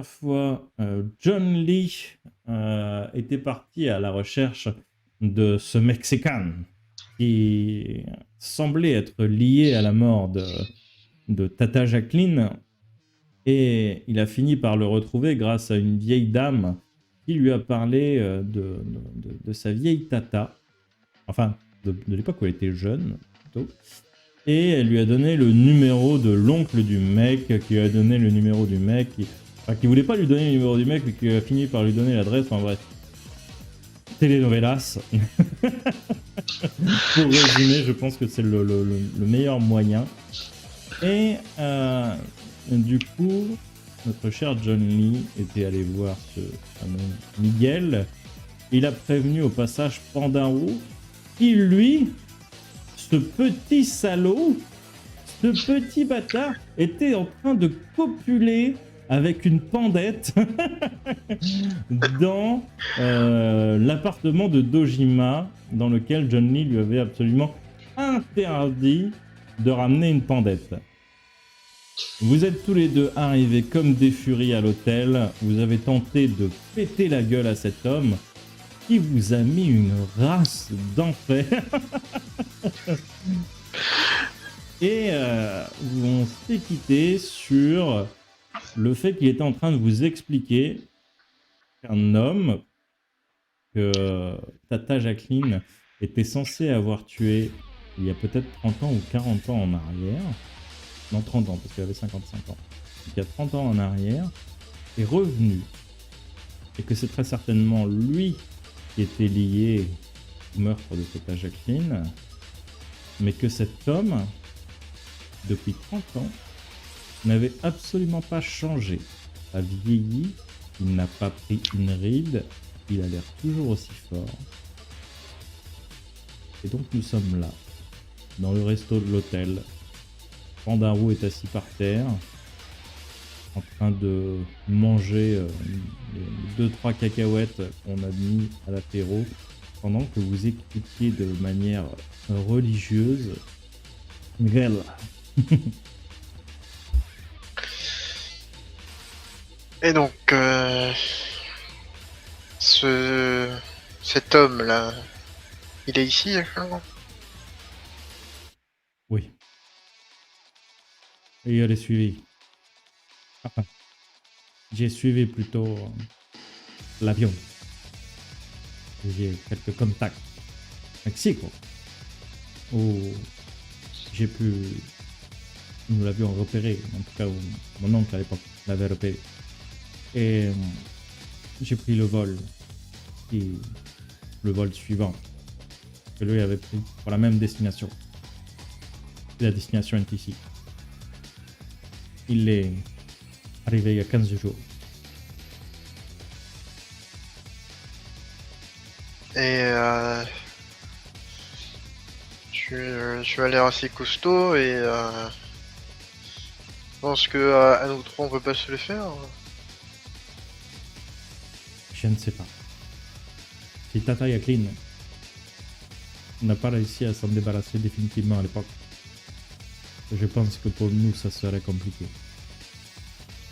dernière fois, John Lee était parti à la recherche de ce Mexicain qui semblait être lié à la mort de Tata Jacqueline, et il a fini par le retrouver grâce à une vieille dame qui lui a parlé de sa vieille Tata, enfin de l'époque où elle était jeune plutôt. Et elle lui a donné le numéro de l'oncle du mec, qui lui a donné le numéro du mec, qui voulait pas lui donner le numéro du mec, mais qui a fini par lui donner l'adresse. Enfin bref, telenovelas. Pour résumer, je pense que c'est le meilleur moyen. Et du coup, notre cher John Lee était allé voir ce fameux Miguel. Il a prévenu au passage Pandaro, qui lui, ce petit salaud, ce petit bâtard était en train de copuler avec une pandette dans l'appartement de Dojima, dans lequel John Lee lui avait absolument interdit de ramener une pandette. Vous êtes tous les deux arrivés comme des furies à l'hôtel, vous avez tenté de péter la gueule à cet homme qui vous a mis une race d'enfer. Et on s'est quitté sur le fait qu'il était en train de vous expliquer qu'un homme que Tata Jacqueline était censée avoir tué il y a peut-être 30 ans ou 40 ans en arrière, non 30 ans parce qu'elle avait 55 ans, donc il y a 30 ans en arrière, est revenu, et que c'est très certainement lui qui était lié au meurtre de Tata Jacqueline, mais que cet homme, depuis 30 ans, n'avait absolument pas changé, a vieilli, il n'a pas pris une ride, il a l'air toujours aussi fort. Et donc nous sommes là, dans le resto de l'hôtel. Pandaro est assis par terre, en train de manger les 2-3 cacahuètes qu'on a mis à l'apéro, pendant que vous écoutiez de manière religieuse Miguel. Et donc, cet homme-là, il est ici actuellement? Oui. Et elle est suivie. Enfin, j'ai suivi plutôt l'avion. J'ai quelques contacts. Mexique, où j'ai pu... Nous l'avions repéré, en tout cas mon oncle à l'époque l'avait repéré. Et j'ai pris le vol suivant que lui avait pris pour la même destination. Et la destination est ici. Il est arrivé il y a 15 jours. Et tu as l'air assez costaud et je pense que à nous trois on peut pas se le faire. Je ne sais pas. Si Tata Jacqueline n'a pas réussi à s'en débarrasser définitivement à l'époque, je pense que pour nous ça serait compliqué.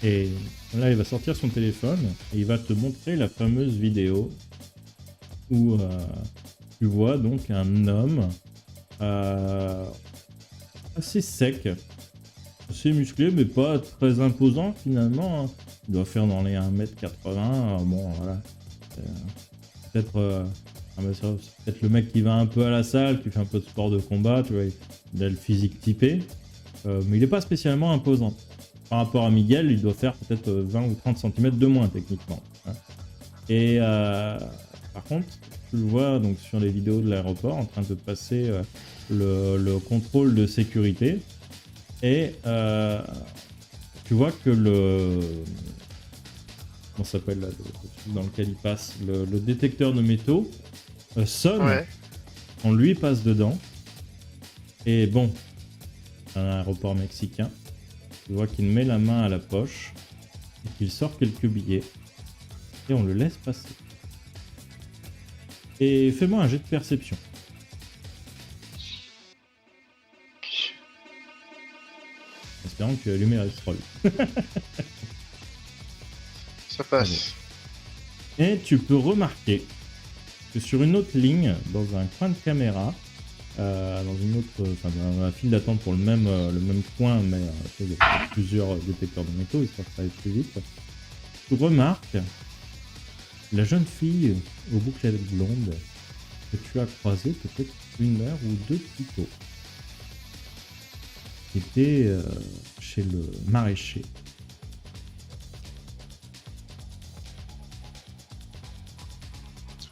Et là il va sortir son téléphone et il va te montrer la fameuse vidéo où tu vois donc un homme assez sec, assez musclé, mais pas très imposant finalement. Il doit faire dans les 1m80. Bon, voilà. Peut-être c'est peut-être le mec qui va un peu à la salle, qui fait un peu de sport de combat, tu vois. Il a le physique typé, mais il n'est pas spécialement imposant. Par rapport à Miguel, il doit faire peut-être 20 ou 30 cm de moins techniquement. Hein. Et par contre, tu le vois donc sur les vidéos de l'aéroport en train de passer le contrôle de sécurité, et tu vois que comment ça s'appelle là, le truc dans lequel il passe, le détecteur de métaux sonne, Ouais. on lui passe dedans, et bon, un aéroport mexicain, tu vois qu'il met la main à la poche et qu'il sort quelques billets, et on le laisse passer. Et fais-moi un jet de perception. Espérant que tu as allumé la scroll. Ça passe. Et tu peux remarquer que sur une autre ligne, dans un coin de caméra, dans une autre, enfin dans un file d'attente pour le même coin, mais il y a plusieurs détecteurs de métaux, histoire que ça aille plus vite. Tu remarques la jeune fille aux bouclettes blondes que tu as croisée peut-être 1 heure ou 2 plus tôt, qui était chez le maraîcher.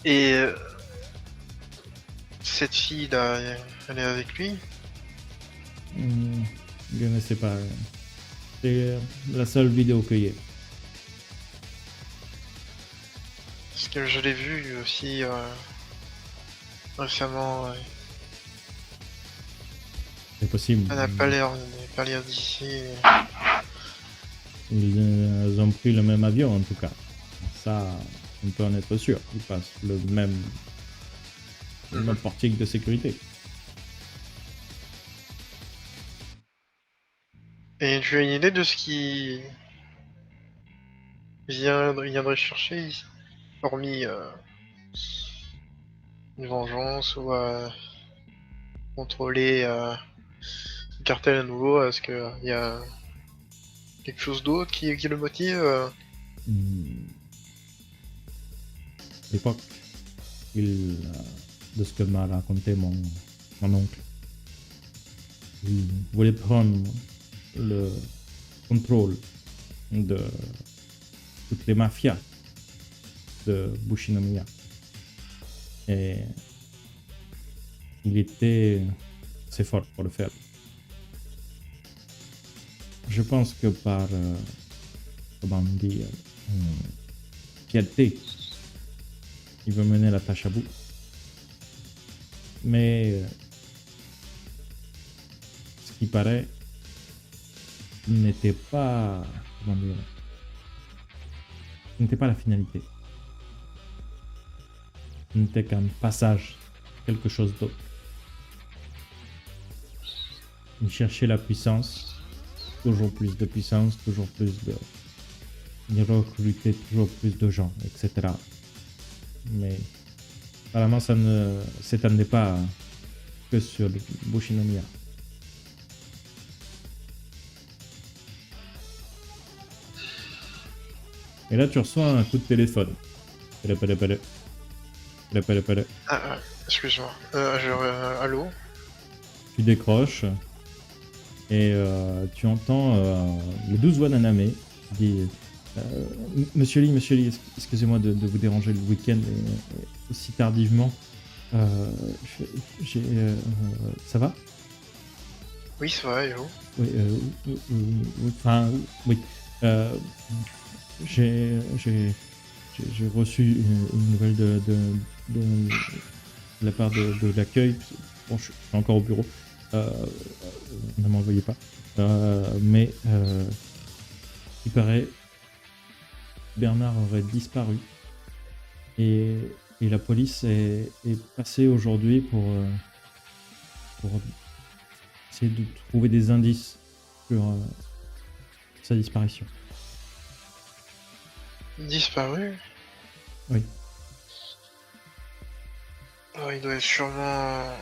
Et cette fille là, elle est avec lui? Je ne sais pas. C'est la seule vidéo qu'il y ait. Parce que je l'ai vu aussi récemment. C'est possible. Elle n'a pas l'air d'ici. Ils ont pris le même avion en tout cas. Ça, on peut en être sûr. Ils passent le même portique de sécurité. Et tu as une idée de ce qui viendrait chercher ici, hormis une vengeance ou contrôler le cartel à nouveau? Est-ce qu'il y a quelque chose d'autre qui le motive? L'époque, de ce que m'a raconté mon oncle, il voulait prendre le contrôle de toutes les mafias de Bushinomiya. Et il était assez fort pour le faire. Je pense que par, comment dire, fierté, il veut mener la tâche à bout. Mais ce qui paraît n'était pas, comment dire, n'était pas la finalité. Ce n'était qu'un passage, quelque chose d'autre. Il cherchait la puissance, toujours plus de puissance, toujours plus de... Il recrutait toujours plus de gens, etc. Mais apparemment ça ne s'étendait pas que sur le Bushinomiya. Et là tu reçois un coup de téléphone. Ah, excuse-moi. Allô? Tu décroches et tu entends les 12 voix d'Aname qui dit Monsieur Lee, excusez-moi de vous déranger le week-end aussi tardivement. Ça va? Oui, ça va, et vous? Oui, enfin, oui. J'ai reçu une nouvelle de la part de l'accueil. Bon, je suis encore au bureau. Ne m'envoyez pas. Mais il paraît Bernard aurait disparu et la police est passée aujourd'hui pour essayer de trouver des indices sur sa disparition. Disparu? Oui. Oh, il doit être sûrement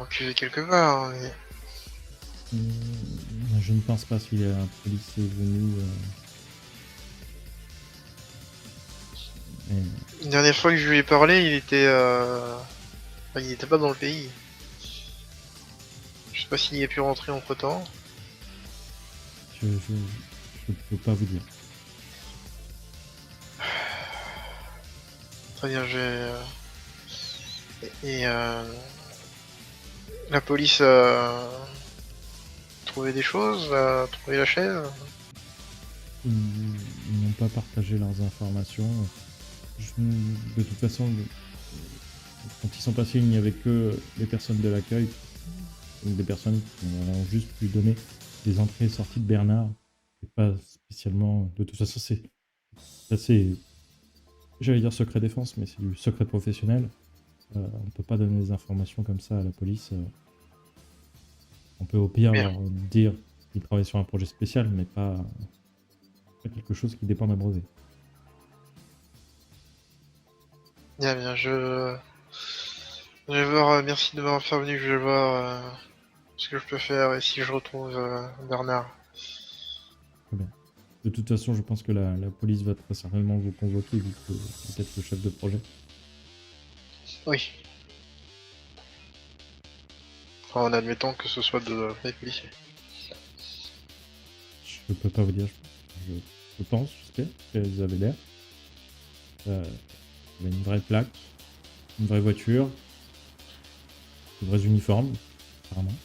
accusé quelque part. Mais... Je ne pense pas si la police est venue. La dernière fois que je lui ai parlé, il était pas dans le pays. Je sais pas s'il y a pu rentrer entre temps. Je peux pas vous dire. Très bien, la police a trouvé des choses, a trouvé la chaise. Ils n'ont pas partagé leurs informations. De toute façon, quand ils sont passés, il n'y avait que les personnes de l'accueil, des personnes qui ont juste pu donner des entrées et sorties de Bernard. Et pas spécialement. De toute façon, c'est assez, j'allais dire secret défense, mais c'est du secret professionnel. On ne peut pas donner des informations comme ça à la police. On peut au pire leur dire Il travaille sur un projet spécial, mais pas quelque chose qui dépend d'un brevet. Bien, bien, je vais voir, merci de m'avoir prévenu, je vais voir ce que je peux faire et si je retrouve Bernard. Très bien. De toute façon, je pense que la police va très certainement vous convoquer vu que vous êtes le chef de projet. Oui. Enfin, en admettant que ce soit des policiers. Je peux pas vous dire. Je pense, j'espère qu'elles avaient l'air. Il y avait une vraie plaque, une vraie voiture, de vrais uniformes, apparemment.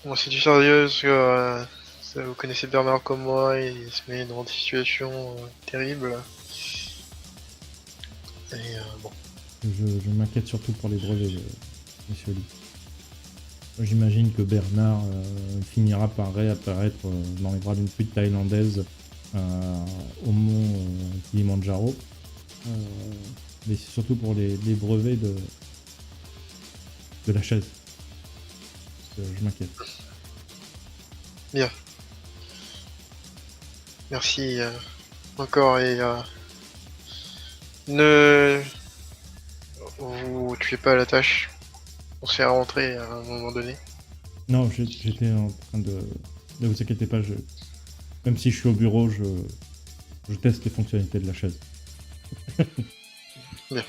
Bon, c'est du sérieux, parce que vous connaissez Bernard comme moi, et il se met dans des situations terribles. Et bon. Je m'inquiète surtout pour les brevets, monsieur Lee. J'imagine que Bernard finira par réapparaître dans les bras d'une fuite thaïlandaise au mont Kilimanjaro. Mais c'est surtout pour les brevets de la chaise. Je m'inquiète. Bien. Merci encore et ne vous tuez pas à la tâche. On s'est rentré à un moment donné. Non, j'étais en train de... Ne vous inquiétez pas, même si je suis au bureau, je teste les fonctionnalités de la chaise. Bien.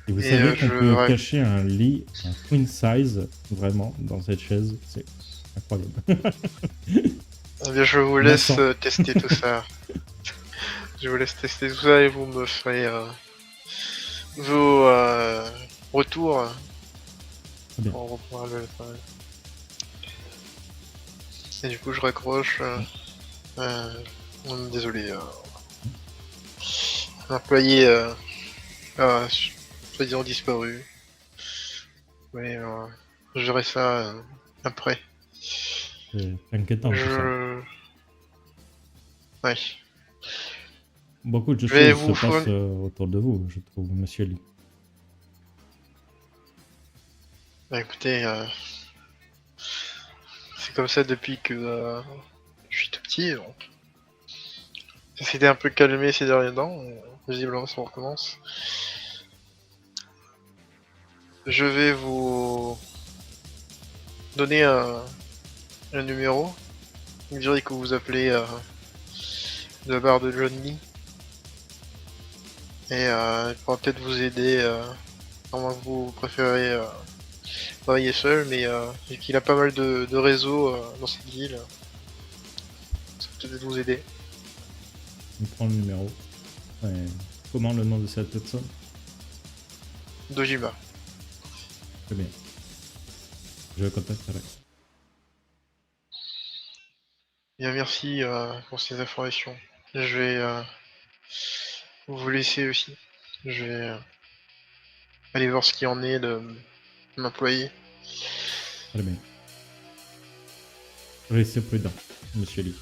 Et vous Et, savez qu'on peut ouais. cacher un lit, un queen size, vraiment, dans cette chaise. C'est incroyable. Eh bien, je vous laisse tester tout ça. Je vous laisse tester tout ça et vous me ferez vos retours. Très bien. On reprendra le travail. Et du coup, je raccroche. Désolé. L'employé a soi-disant disparu. Mais je verrai ça après. C'est inquiétant tout ça. Ouais. Beaucoup de Je vais choses se vous passent autour de vous, je trouve, monsieur Lee. Bah écoutez, c'est comme ça depuis que je suis tout petit. Donc. Ça s'était un peu calmé ces derniers temps. Visiblement, ça recommence. Je vais vous donner un numéro. Vous me direz que vous appelez de la part de Johnny. Et il pourra peut-être vous aider, à moins que vous préférez travailler seul, mais vu qu'il a pas mal de réseaux dans cette ville, ça peut peut-être vous aider. On prend le numéro. Ouais. Comment le nom de cette personne? Dojima. Très bien. Je contacterai. Bien, merci pour ces informations. Je vais vous laisser aussi. Je vais aller voir ce qu'il en est de l'employé. Très bien. Restez prudent, monsieur Lee.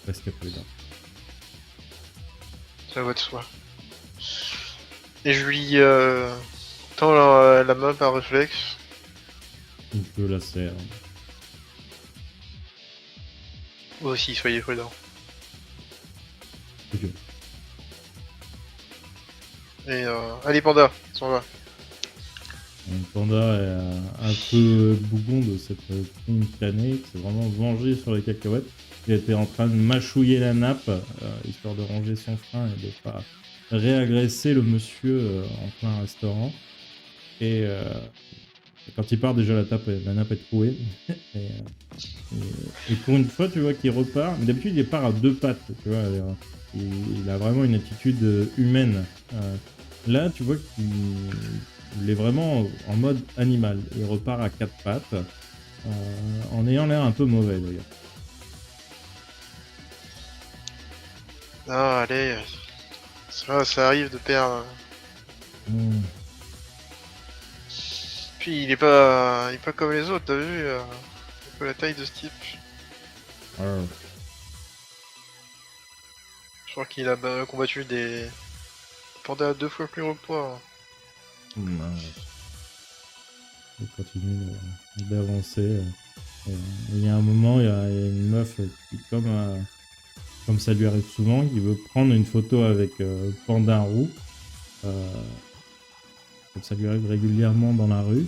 Restez prudent. Ça va de soi. Et je lui tends la main par réflexe. Il peut la serre. Vous aussi, soyez prudent. Dieu. Et allez Panda, on s'en va. Un panda est un peu bougon de cette prime canée qui s'est vraiment vengé sur les cacahuètes. Il était en train de mâchouiller la nappe, histoire de ranger son frein et de pas réagresser le monsieur en plein restaurant. Et quand il part, déjà la nappe est trouée. et pour une fois, tu vois qu'il repart. Mais d'habitude, il part à deux pattes. Tu vois, il a vraiment une attitude humaine. Là, tu vois qu'il est vraiment en mode animal. Il repart à quatre pattes, en ayant l'air un peu mauvais d'ailleurs. Ah, allez. Ça arrive de perdre. Mmh. Puis il est pas comme les autres, t'as vu un peu la taille de ce type. Ah. Je crois qu'il a combattu des pandas 2 fois plus gros que toi. Mmh. il continue d'avancer. Et il y a un moment, il y a une meuf qui, comme ça lui arrive souvent, qui veut prendre une photo avec Panda Roux. Comme ça lui arrive régulièrement dans la rue.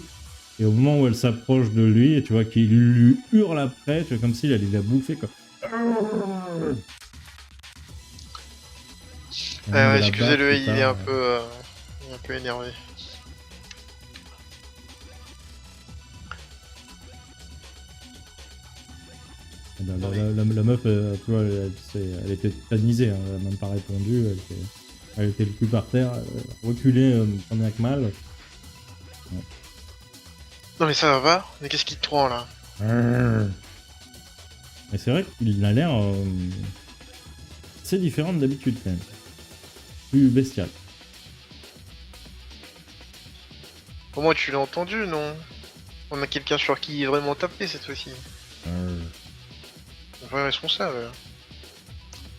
Et au moment où elle s'approche de lui, et tu vois qu'il lui hurle après, tu vois, comme s'il allait la bouffer, quoi. Et elle la bat Excusez-le, plus il est tard. un peu énervé. La meuf, tu vois, elle était tétanisée, hein, elle n'a même pas répondu, elle était le cul par terre, reculée, tant bien que mal. Ouais. Non mais ça va pas? Mais qu'est-ce qui te prend là? Mais c'est vrai qu'il a l'air assez différent d'habitude quand même. Plus bestial. Au moins tu l'as entendu, non? On a quelqu'un sur qui il est vraiment tapé cette fois-ci. Un vrai responsable.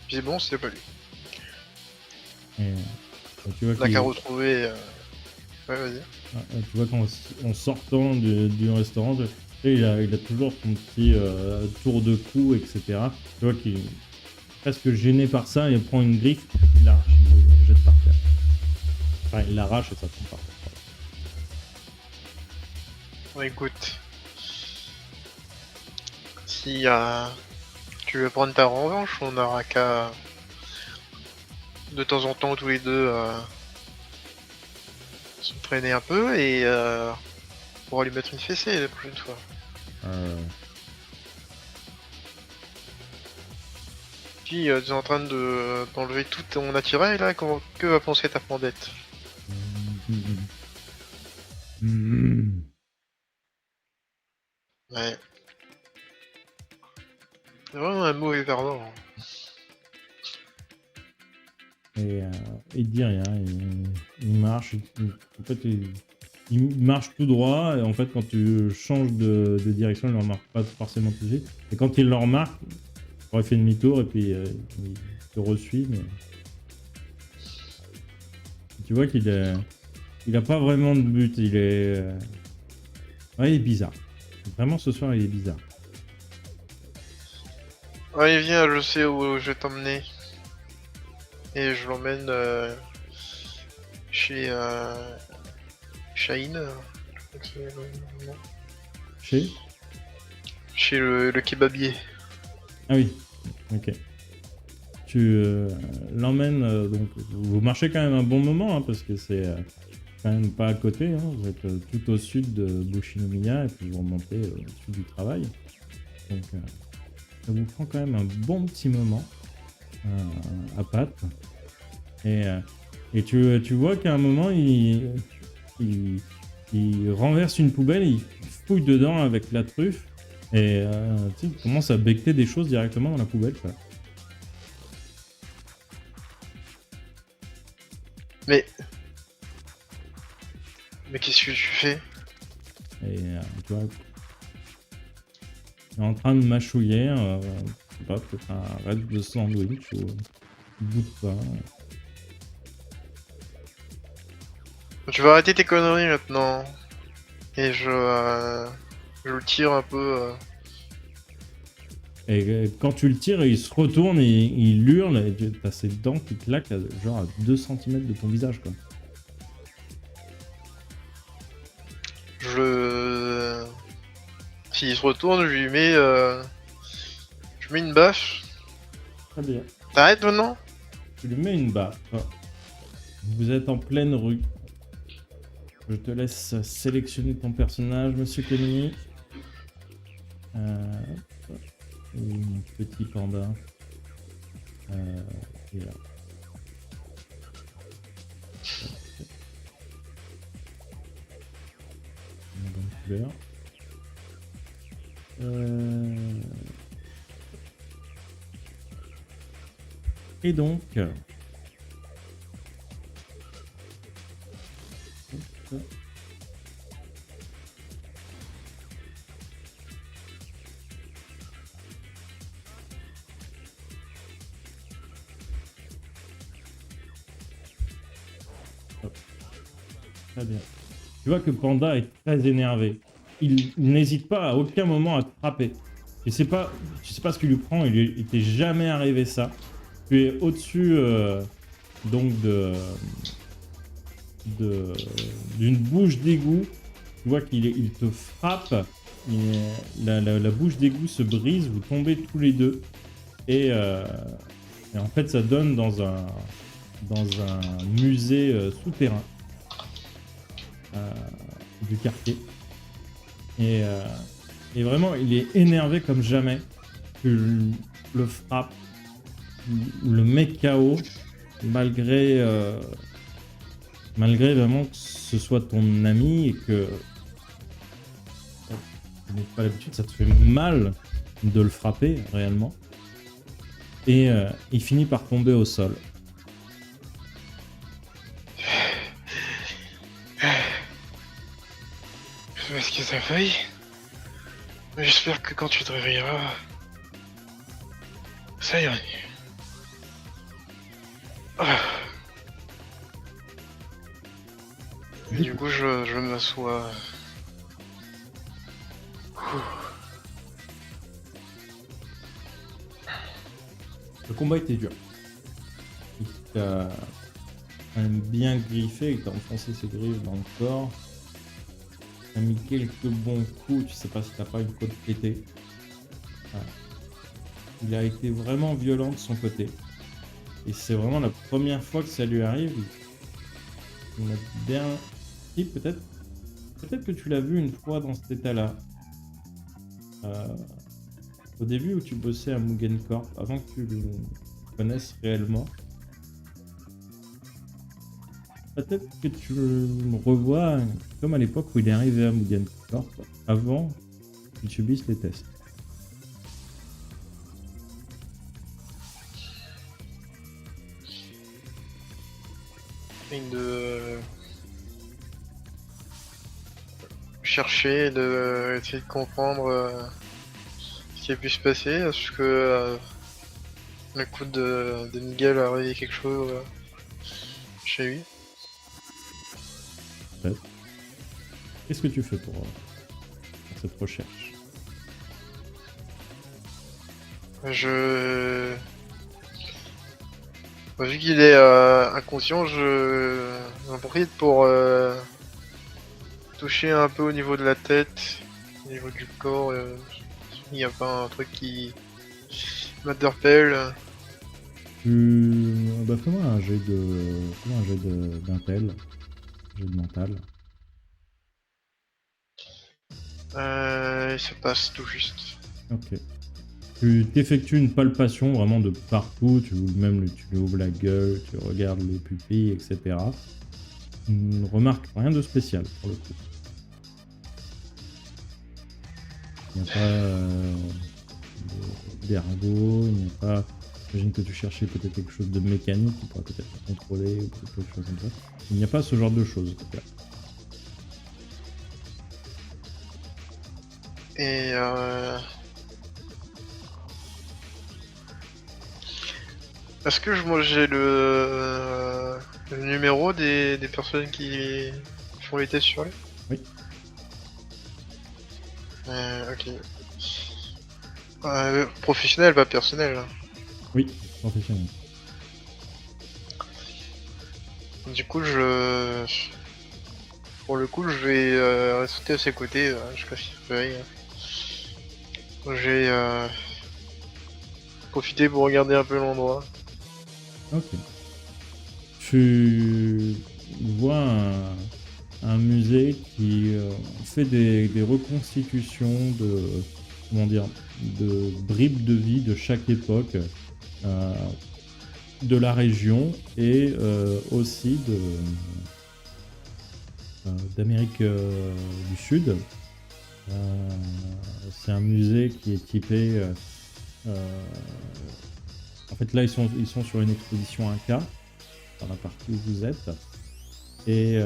Puis bon, c'est pas lui. Et, tu vois On a qu'à retrouver... Ouais, vas-y. tu vois qu'en sortant du restaurant, tu sais, il a toujours son petit tour de cou, etc. Tu vois qu'il est presque gêné par ça, il prend une griffe, il l'arrache, il la jette par terre. Enfin, il l'arrache et ça tombe par terre. Bon, écoute. Si tu veux prendre ta revanche, on aura qu'à... De temps en temps, tous les deux, s'entraîner un peu et on pourra lui mettre une fessée la prochaine fois. Puis tu es en train d'enlever tout ton attirail là, que va penser ta pandette? Ouais. C'est vraiment un mauvais perdant. Et il dit rien, il marche, en fait il marche tout droit, et en fait quand tu changes de direction, il ne le remarque pas forcément tout de suite. Et quand il le remarque, il aurait fait demi-tour et puis il te resuit, mais tu vois qu'il a pas vraiment de but, il est bizarre. Vraiment ce soir il est bizarre. Allez viens, je sais où je vais t'emmener. Et je l'emmène chez Shaheen. Je crois que c'est le nom. Chez le kebabier. Ah oui, ok. Tu l'emmènes, donc vous marchez quand même un bon moment, hein, parce que c'est quand même pas à côté, hein, vous êtes tout au sud de Bushinomiya et puis vous remontez au sud du travail. Donc ça vous prend quand même un bon petit moment à pattes. Et tu vois qu'à un moment, il renverse une poubelle, il fouille dedans avec la truffe et tu sais, il commence à becter des choses directement dans la poubelle, quoi. Mais qu'est-ce que tu fais? Et tu vois, il est en train de mâchouiller, je sais pas, peut-être un reste de sandwich ou un bout de pain. Tu vas arrêter tes conneries maintenant. Et je le tire un peu. Et quand tu le tires, il se retourne et il hurle, et t'as ses dents qui claquent genre à 2 cm de ton visage, quoi. S'il se retourne, je lui mets... Je mets une baffe. Très bien. T'arrêtes maintenant? Tu lui mets une baffe. Vous êtes en pleine rue. Je te laisse sélectionner ton personnage, monsieur Kenny. Mon petit panda. Et là. Une bonne couleur. Et donc... Très bien. Tu vois que Panda est très énervé. Il n'hésite pas à aucun moment à te frapper. Je sais pas ce qui lui prend, il t'est jamais arrivé ça. Tu es au-dessus donc d'une bouche d'égout. Tu vois il te frappe, la bouche d'égout se brise, vous tombez tous les deux. Et en fait, ça donne dans un musée souterrain du quartier. Et, euh, et vraiment, il est énervé comme jamais. Tu le frappes, le mets KO, malgré vraiment que ce soit ton ami et que tu n'aies pas l'habitude, ça te fait mal de le frapper réellement. Et il finit par tomber au sol. Je sais pas ce que ça faille. Mais j'espère que quand tu te réveilleras, ça ira mieux. Ah. Et du coup, je m'assois. Le combat était dur. Il t'a quand même bien griffé, il t'a enfoncé ses griffes dans le corps. Il a mis quelques bons coups, tu sais pas si t'as pas une côte pétée. Ouais. Il a été vraiment violent de son côté. Et c'est vraiment la première fois que ça lui arrive. Il m'a bien dit peut-être que tu l'as vu une fois dans cet état-là. Au début où tu bossais à Mugen Corp, avant que tu le connaisses réellement. Peut-être que tu le revois comme à l'époque où il est arrivé à Mugen Corp, avant qu'il subisse les tests. De chercher, de essayer de comprendre ce qui a pu se passer. Est-ce que le coup de Miguel a réveillé quelque chose chez lui? Peut-être. Qu'est-ce que tu fais pour cette recherche? Vu qu'il est inconscient, j'en profite pour toucher un peu au niveau de la tête, au niveau du corps. Il n'y a pas un truc qui m'interpelle. Fais-moi un jet d'intel, un jet de mental. Ça passe tout juste. Ok. Tu t'effectues une palpation vraiment de partout, tu lui ouvres la gueule, tu regardes les pupilles, etc. Tu ne remarques rien de spécial pour le coup. Il n'y a pas d'ergot, il n'y a pas... J'imagine que tu cherchais peut-être quelque chose de mécanique qui pourrait peut-être la contrôler ou quelque chose comme ça. Il n'y a pas ce genre de choses. En tout cas. Et est-ce que moi j'ai le numéro des personnes qui font les tests sur lui? Oui. Ok. Professionnel, pas personnel. Hein. Oui, professionnel. Du coup, pour le coup, je vais rester à ses côtés jusqu'à ce qu'il se réveille. Je vais profiter pour regarder un peu l'endroit. Ok. Tu vois un musée qui fait des reconstitutions de bribes de vie de chaque époque de la région et aussi d'Amérique du Sud. C'est un musée qui est typé. En fait, là, ils sont sur une exposition Inca, dans la partie où vous êtes. Et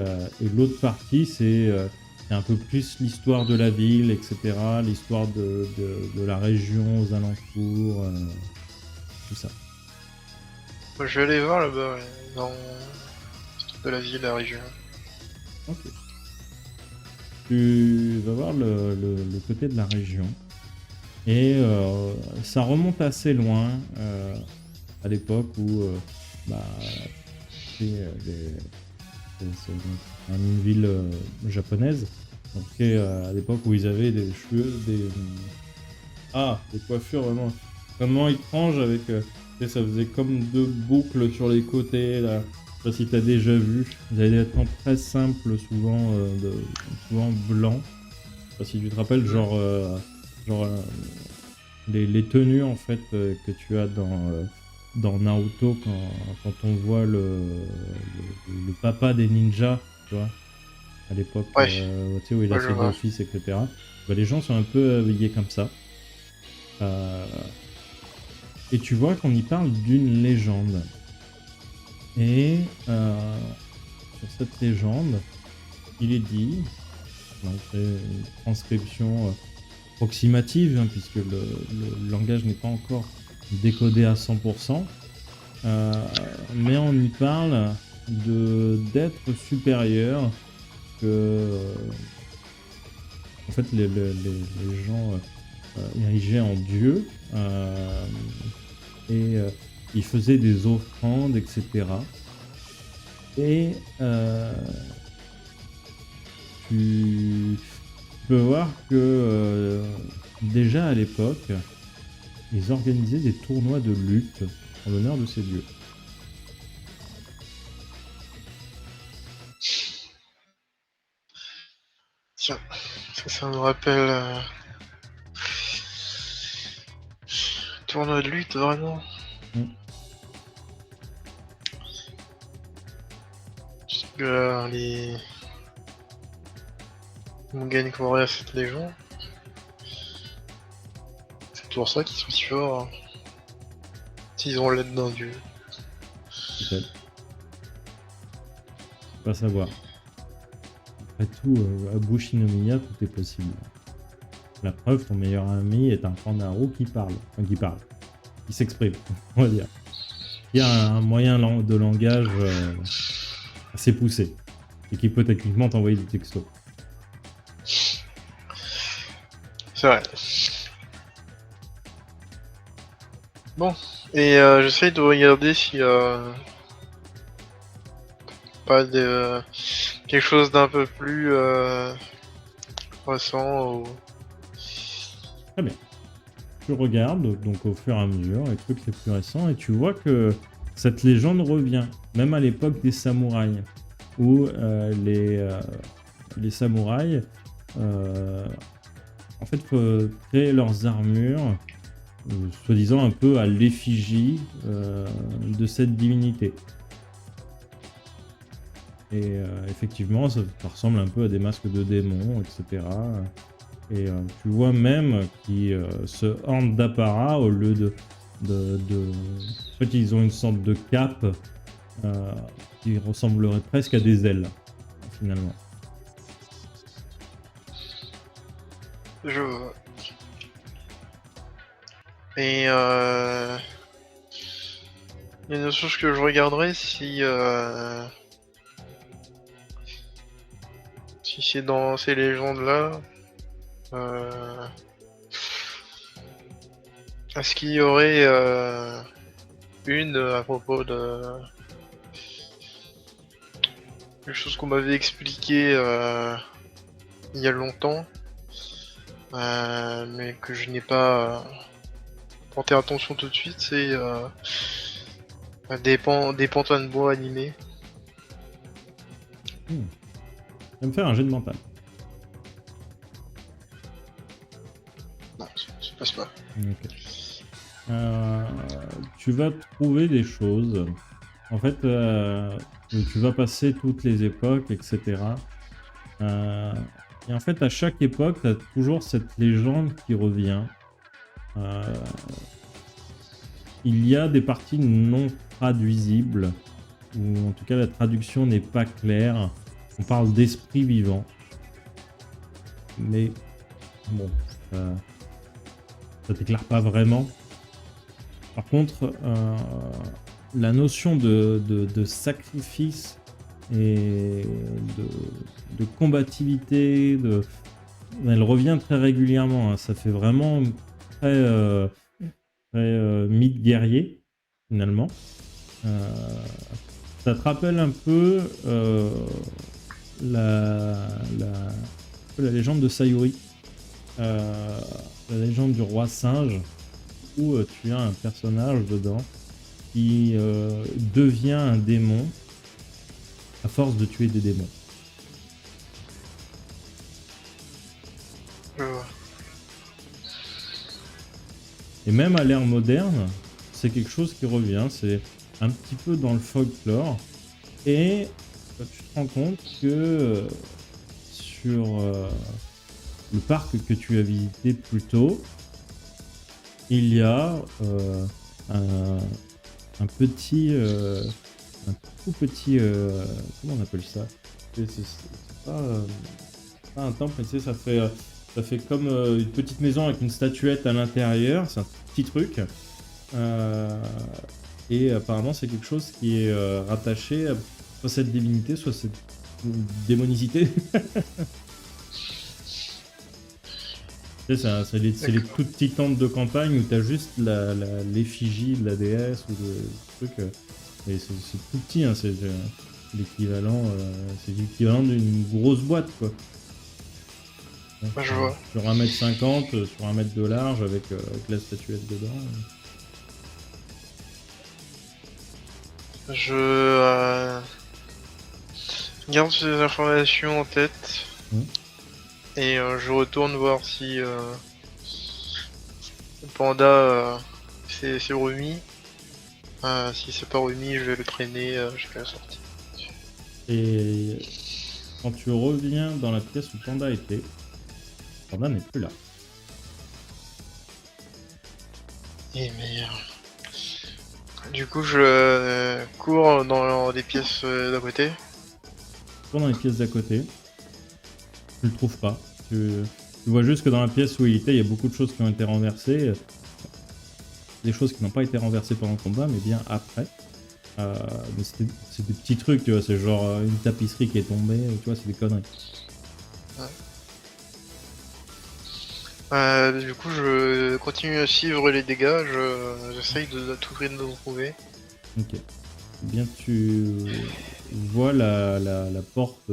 l'autre partie, c'est un peu plus l'histoire de la ville, etc. L'histoire de la région aux alentours, tout ça. Moi, je vais aller voir là-bas, dans de la ville, la région. Ok. tu vas voir le côté de la région. Et ça remonte assez loin, à l'époque où bah, c'est une ville japonaise. Donc, à l'époque où ils avaient des cheveux, des coiffures vraiment étranges avec, tu sais, ça faisait comme deux boucles sur les côtés là. Je sais pas si t'as déjà vu. Ils avaient des vêtements très simples, souvent blancs. Je sais pas si tu te rappelles, genre les tenues en fait que tu as dans Naruto quand on voit le papa des ninjas, tu vois, à l'époque, Ouais, tu sais, où il a ouais, je ses deux vois. fils, etc. Bah, les gens sont un peu habillés comme ça. Euh, et tu vois qu'on y parle d'une légende. Et sur cette légende, il est dit, donc c'est une transcription approximative, hein, puisque le langage n'est pas encore décodé à 100%, mais on y parle d'êtres supérieurs que en fait les gens érigeaient en dieu, et ils faisaient des offrandes, etc. Et tu peux voir que déjà à l'époque, ils organisaient des tournois de lutte en l'honneur de ces dieux. Tiens, ça me rappelle tournoi de lutte, vraiment. Mm. Parce que les Mugen Korea, cette légende, c'est pour ça qu'ils sont si forts. Hein. S'ils ont l'aide d'un dieu. Peut-être. Pas savoir. Après tout, à Bushinomiya, tout est possible. La preuve, ton meilleur ami est un Pandaro qui parle. Enfin, qui parle. Qui s'exprime, on va dire. Il y a un moyen de langage assez poussé. Et qui peut techniquement t'envoyer des textos. C'est vrai. Bon, et j'essaye de regarder si pas de quelque chose d'un peu plus récent ou... Très bien. Tu regardes, donc au fur et à mesure, les trucs les plus récents, et tu vois que cette légende revient, même à l'époque des samouraïs, où les samouraïs, en fait, créaient leurs armures, soi-disant un peu à l'effigie de cette divinité. Et effectivement, ça ressemble un peu à des masques de démons, etc. Et tu vois même qu'ils se ornent d'apparat au lieu En fait, ils ont une sorte de cape qui ressemblerait presque à des ailes, finalement. Je vois. Et il y a une autre chose que je regarderai si c'est dans ces légendes-là. Est-ce qu'il y aurait une à propos de quelque chose qu'on m'avait expliqué il y a longtemps, mais que je n'ai pas porté attention tout de suite, c'est des pantins de bois animés. Je vais me faire un jet de mental. Non, ça passe pas. Ok. Tu vas trouver des choses. En fait, tu vas passer toutes les époques, etc. Et en fait, à chaque époque, tu as toujours cette légende qui revient. Il y a des parties non traduisibles, ou en tout cas la traduction n'est pas claire. On parle d'esprit vivant. Mais bon, ça t'éclaire pas vraiment. Par contre, la notion de sacrifice et de combativité. Elle revient très régulièrement. Hein. Ça fait vraiment très mythe guerrier, finalement. Ça te rappelle un peu la légende de Sayuri, la légende du roi singe, où tu as un personnage dedans qui devient un démon à force de tuer des démons. Je vois. Et même à l'ère moderne, c'est quelque chose qui revient, c'est un petit peu dans le folklore. Et tu te rends compte que sur le parc que tu as visité plus tôt, il y a un petit, un tout petit, comment on appelle ça? C'est pas un temple, mais tu sais, ça fait comme une petite maison avec une statuette à l'intérieur. C'est un petit truc. Et apparemment, c'est quelque chose qui est rattaché à soit cette divinité, soit cette démonicité. Tu sais, c'est les tout petits temples de campagne où tu as juste l'effigie de la déesse ou de truc. Et c'est tout petit, hein, c'est l'équivalent d'une grosse boîte, quoi. Je vois. Sur 1,50 m, sur 1 mètre de large, avec la statuette dedans. Je garde ces informations en tête. Et je retourne voir si le panda c'est remis. Si c'est pas remis, je vais le traîner jusqu'à la sortie. Et quand tu reviens dans la pièce où Panda était, Panda n'est plus là. Et merde. Du coup, je cours dans les pièces d'à côté. Dans les pièces d'à côté, tu le trouves pas. Tu vois juste que dans la pièce où il était, il y a beaucoup de choses qui ont été renversées. Des choses qui n'ont pas été renversées pendant le combat, mais bien après. Mais c'est des petits trucs, tu vois, c'est genre une tapisserie qui est tombée, tu vois, c'est des conneries. Ouais. Du coup, je continue à suivre les dégâts, j'essaye de tout près de nous trouver. Ok. Eh bien, tu vois la porte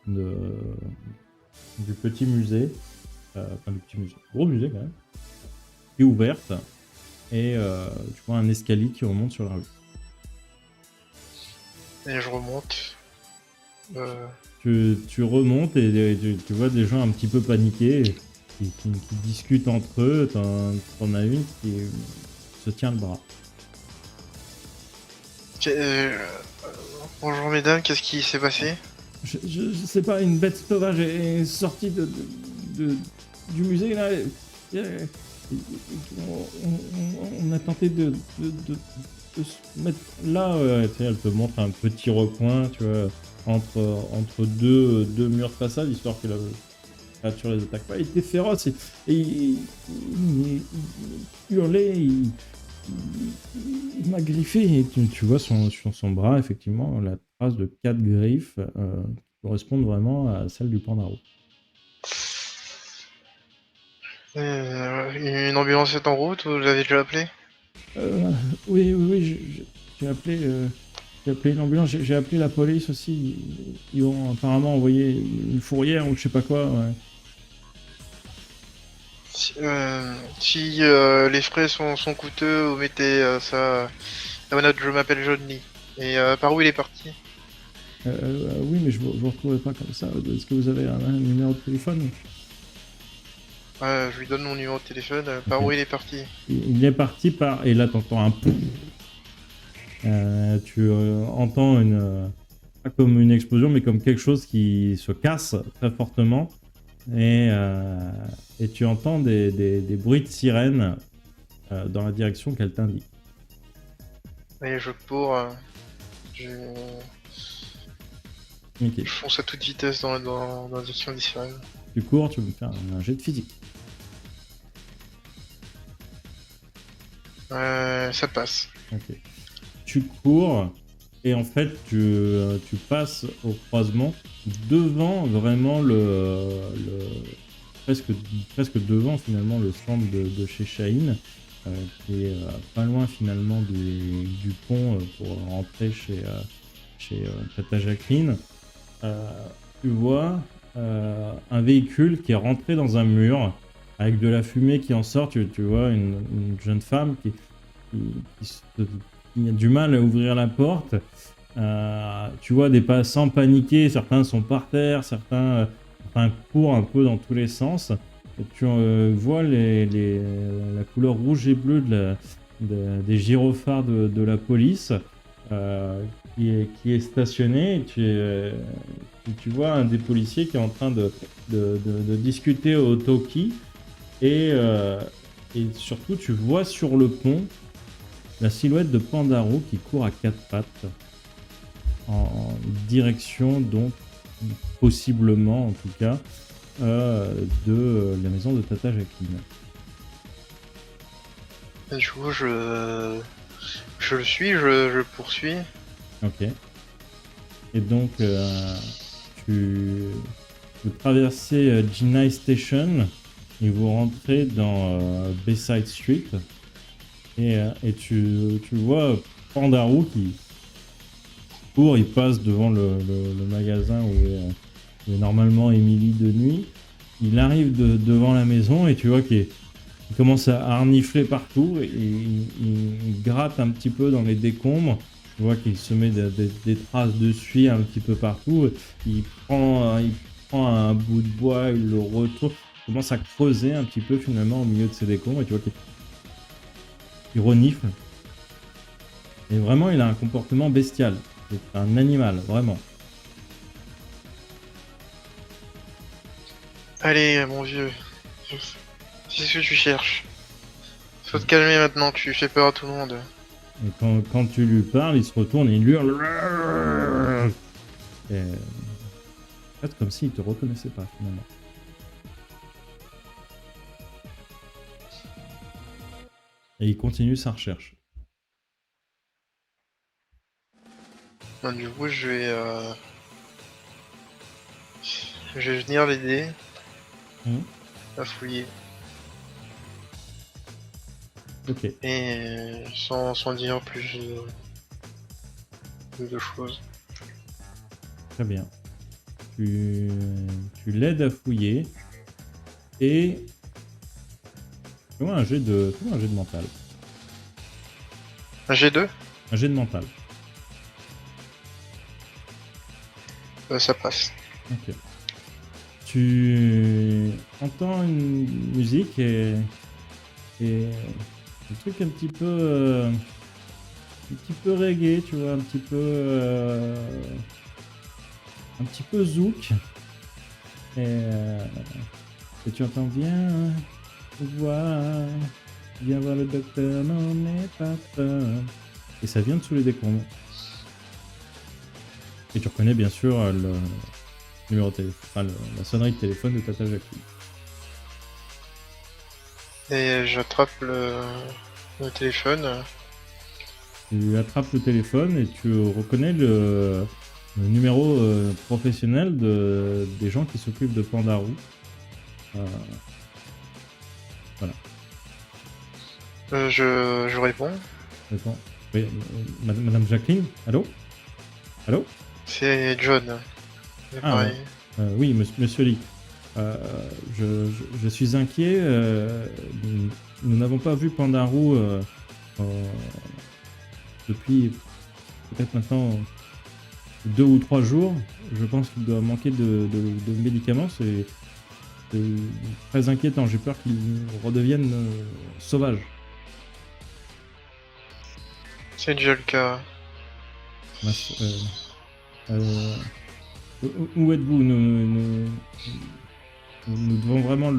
du petit musée, enfin du petit musée, gros musée quand même, qui est ouverte, et tu vois un escalier qui remonte sur la rue. Et je remonte. Tu remontes et tu vois des gens un petit peu paniqués qui discutent entre eux. T'en as une qui se tient le bras. Bonjour mesdames, qu'est-ce qui s'est passé? Je sais pas, une bête sauvage est sortie du musée là. On a tenté de se mettre là. Tu sais, elle te montre un petit recoin, tu vois, entre deux murs de façade, histoire que la créature les attaque pas. Il était féroce et il hurlait. Il m'a griffé et tu vois sur son bras, effectivement, la trace de 4 griffes qui correspondent vraiment à celle du pandaro. Une ambulance est en route, vous l'avez déjà appelé? Oui, j'ai appelé une ambulance, j'ai appelé la police aussi. Ils ont apparemment envoyé une fourrière ou je sais pas quoi. Ouais. Si les frais sont coûteux, vous mettez ça à ma note, je m'appelle Johnny. Et par où il est parti? Oui, mais je vous retrouverai pas comme ça. Est-ce que vous avez un numéro de téléphone? Je lui donne mon numéro de téléphone, par où il est parti? Il est parti par... Et là, t'entends un pouf. Tu entends pas comme une explosion, mais comme quelque chose qui se casse très fortement. Et tu entends des bruits de sirène dans la direction qu'elle t'indique. Et je cours, Okay. je fonce à toute vitesse dans la direction des sirènes. Tu cours, tu veux me faire un jet de physique. Ça passe. Okay. Tu cours Et en fait, tu passes au croisement devant vraiment presque, presque devant finalement le centre de chez Shaheen, qui est pas loin finalement du pont pour rentrer chez Tata Jacqueline. Euh, Tu vois un véhicule qui est rentré dans un mur avec de la fumée qui en sort. Tu vois une jeune femme qui a du mal à ouvrir la porte. Tu vois des passants paniqués, certains sont par terre, certains courent un peu dans tous les sens. Et tu vois la couleur rouge et bleue des gyrophares de la police qui est stationné. Tu vois un des policiers qui est en train de discuter au talkie. Et surtout, tu vois sur le pont la silhouette de Pandaro qui court à quatre pattes en direction, donc, possiblement en tout cas, de la maison de Tata Jacqueline. Du coup, je le suis, je le poursuis. Ok. Et donc, tu, vous traversez Jinai Station et vous rentrez dans Bayside Street. Et tu vois Pandaro qui court, il passe devant le magasin où est normalement Emily de nuit. Il arrive devant la maison et tu vois qu'il commence à harnifler partout et il gratte un petit peu dans les décombres. Tu vois qu'il se met des traces de suie un petit peu partout. Il prend un bout de bois, il le retourne, il commence à creuser un petit peu finalement au milieu de ces décombres et tu vois qu'il renifle. Et vraiment, il a un comportement bestial. C'est un animal, vraiment. Allez, mon vieux, c'est ce que tu cherches. Faut te calmer maintenant, tu fais peur à tout le monde. Et quand tu lui parles, il se retourne et il hurle. Et... en fait, comme s'il te reconnaissait pas, finalement. Et il continue sa recherche. Ben, du coup, je vais venir l'aider à fouiller. Ok, Et sans dire plus de choses. très bien. Tu l'aides à fouiller. Et... fais-moi un jet de mental. Un G2 Un jet de mental. ça passe. Ok. Tu entends une musique et un truc un petit peu reggae, tu vois, un petit peu zouk. Et tu entends viens voir le docteur, n'en est pas peur. Et ça vient de sous les décombres. Et tu reconnais bien sûr le numéro de téléphone, enfin, la sonnerie de téléphone de Tata Jacqueline. Et j'attrape le téléphone. Tu attrapes le téléphone et tu reconnais le numéro professionnel des gens qui s'occupent de Pandarou. Voilà. Je réponds. Attends. Oui, Madame Jacqueline. Allô? Allô? C'est John. Ah, Pareil. oui, monsieur Lee. Je suis inquiet. Nous n'avons pas vu Pandarou depuis peut-être maintenant 2 ou 3 jours. Je pense qu'il doit manquer de médicaments. C'est très inquiétant. J'ai peur qu'il redevienne sauvage. C'est déjà le cas. Où êtes-vous? Nous devons vraiment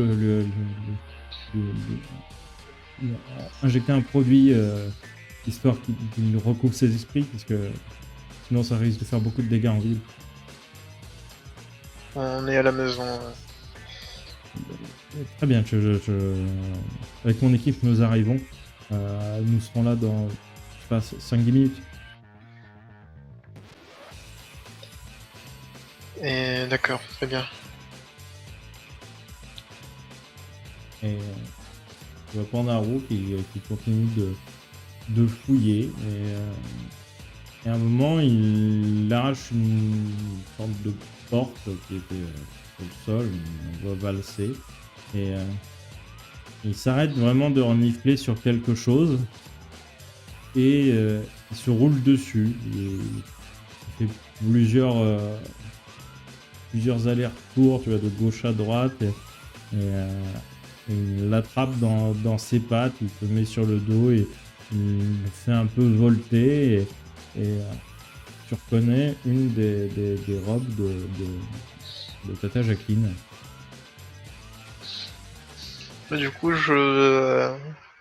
injecter un produit histoire qu'il recouvre ses esprits, parce que sinon ça risque de faire beaucoup de dégâts en ville. On est à la maison. Très bien, avec mon équipe nous arrivons. Nous serons là dans 5-10 minutes. Et d'accord, très bien. Et tu vois Pandaro qui continue de fouiller. Et à un moment, il arrache une sorte de porte qui était sur le sol, on voit valser. Et il s'arrête vraiment de renifler sur quelque chose. Et il se roule dessus. Il fait plusieurs allers-retours, tu vois, de gauche à droite. Il l'attrape dans ses pattes, il se met sur le dos et il le fait un peu volter. Tu reconnais une des robes de Tata Jacqueline. Du coup, je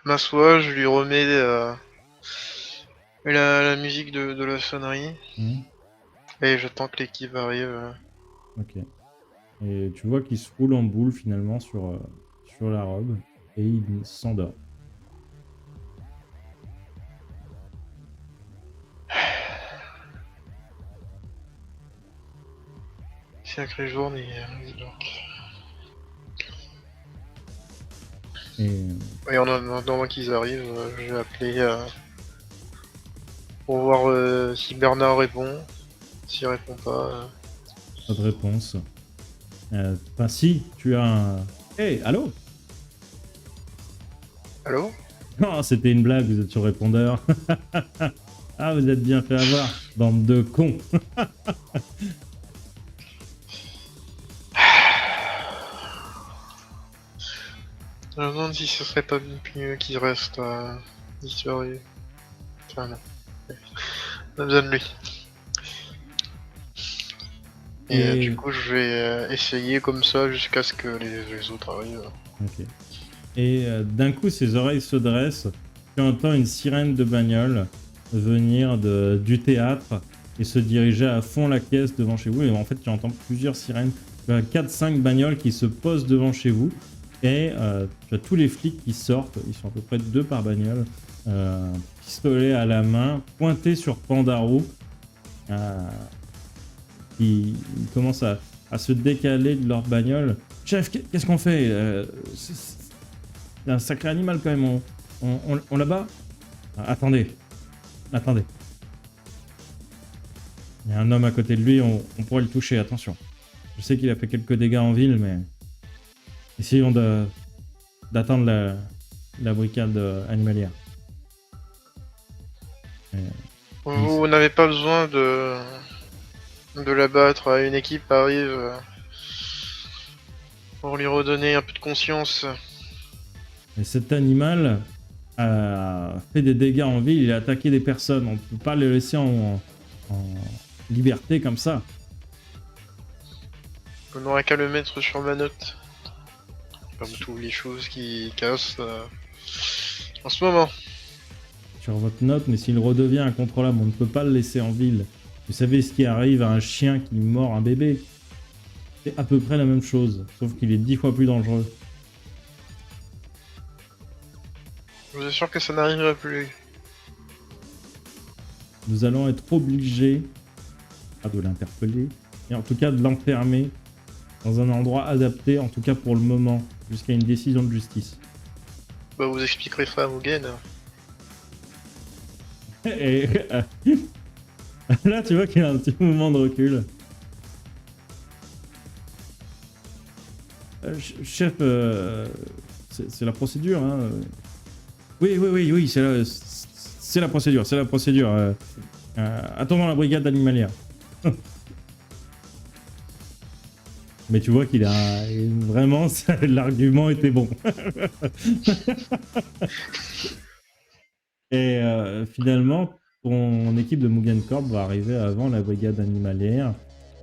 m'assois, je lui remets la musique de la sonnerie Hmm. et j'attends que l'équipe arrive. Ok. Et tu vois qu'il se roule en boule finalement sur la robe et il s'endort. Sacrée journée, donc. Et Et en attendant qu'ils arrivent, je vais appeler pour voir si Bernard répond. S'il répond pas. pas de réponse. Enfin, si, tu as un. Hey, allô? Allô? Non, c'était une blague, vous êtes sur répondeur. Ah, vous êtes bien fait avoir, bande de cons. Je me demande si ce serait pas mieux qu'ils restent disparus. Enfin non. On a besoin de lui. Et du Et. coup, je vais essayer comme ça jusqu'à ce que les autres arrivent. Ok. Et d'un coup, ses oreilles se dressent. Tu entends une sirène de bagnole venir du théâtre et se diriger à fond la caisse devant chez vous. Et en fait, tu entends plusieurs sirènes. Tu as 4-5 bagnoles qui se posent devant chez vous. Et tu as tous les flics qui sortent. Ils sont à peu près 2 par bagnole. Pistolet à la main, pointé sur Pandaro. Ils commencent à se décaler de leur bagnole. Chef, qu'est-ce qu'on fait? C'est un sacré animal quand même. On l'abat? Attendez. Attendez. Il y a un homme à côté de lui, on pourrait le toucher, attention. Je sais qu'il a fait quelques dégâts en ville, mais essayons d'attendre la brigade animalière. Vous n'avez pas besoin de l'abattre. Une équipe arrive pour lui redonner un peu de conscience. Et cet animal a fait des dégâts en ville, il a attaqué des personnes. On ne peut pas le laisser en liberté comme ça. Vous n'aurez qu'à le mettre sur ma note. Comme toutes les choses qui cassent en ce moment. Sur votre note, mais s'il redevient incontrôlable, on ne peut pas le laisser en ville. Vous savez ce qui arrive à un chien qui mord un bébé? C'est à peu près la même chose, sauf qu'il est 10 fois plus dangereux. Je vous assure que ça n'arrivera plus. Nous allons être obligés de l'interpeller, et en tout cas de l'enfermer dans un endroit adapté, en tout cas pour le moment, jusqu'à une décision de justice. Bah vous expliquerez ça à Mugen. Et là, tu vois qu'il y a un petit mouvement de recul. Chef, c'est la procédure. Hein. Oui, c'est la procédure, c'est la procédure. Attendons la brigade animalière. Mais tu vois qu'il a vraiment l'argument était bon. Et finalement, ton équipe de Mugen Corp va arriver avant la brigade animalière.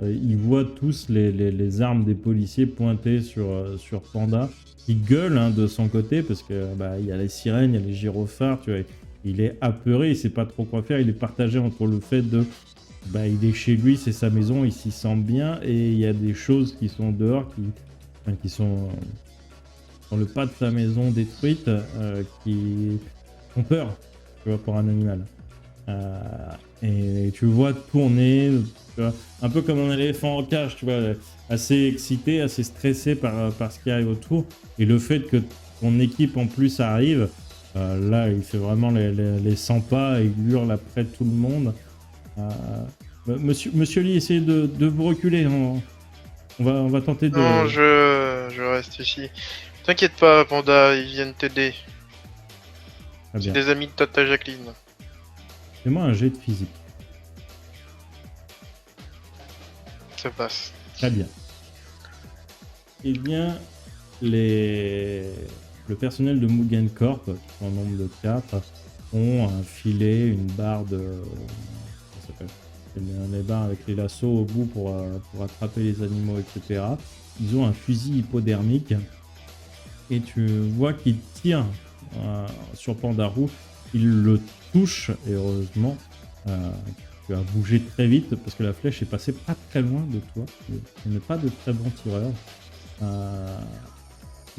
Ils voient tous les armes des policiers pointées sur Panda, qui gueule hein, de son côté parce que il y a les sirènes, il y a les gyrophares, tu vois. Il est apeuré, il sait pas trop quoi faire. Il est partagé entre le fait de il est chez lui, c'est sa maison, il s'y sent bien, et il y a des choses qui sont dehors, qui sont sur le pas de sa maison détruite, qui font peur, tu vois, pour un animal. Et tu le vois tourner, Tu vois, un peu comme un éléphant en cage, tu vois, assez excité, assez stressé par ce qui arrive autour. Et le fait que ton équipe en plus arrive, là, il fait vraiment les 100 pas et il hurle après tout le monde. Euh, Monsieur Lee, essayez de vous reculer. On va tenter Non, de... je reste ici. T'inquiète pas, Panda, ils viennent t'aider. Très C'est bien. des amis de Tata Jacqueline. Fais-moi un jet de physique. Ça passe. Très bien. Eh bien, les... le personnel de Mugen Corp, qui sont au nombre de 4, ont un filet, une barre de... Comment ça s'appelle ? Les barres avec les lassos au bout pour attraper les animaux, etc. Ils ont un fusil hypodermique et tu vois qu'ils tirent sur Pandarou. Ils le touchent et heureusement, tu as bougé très vite parce que la flèche est passée pas très loin de toi. Tu n'es pas de très bon tireur.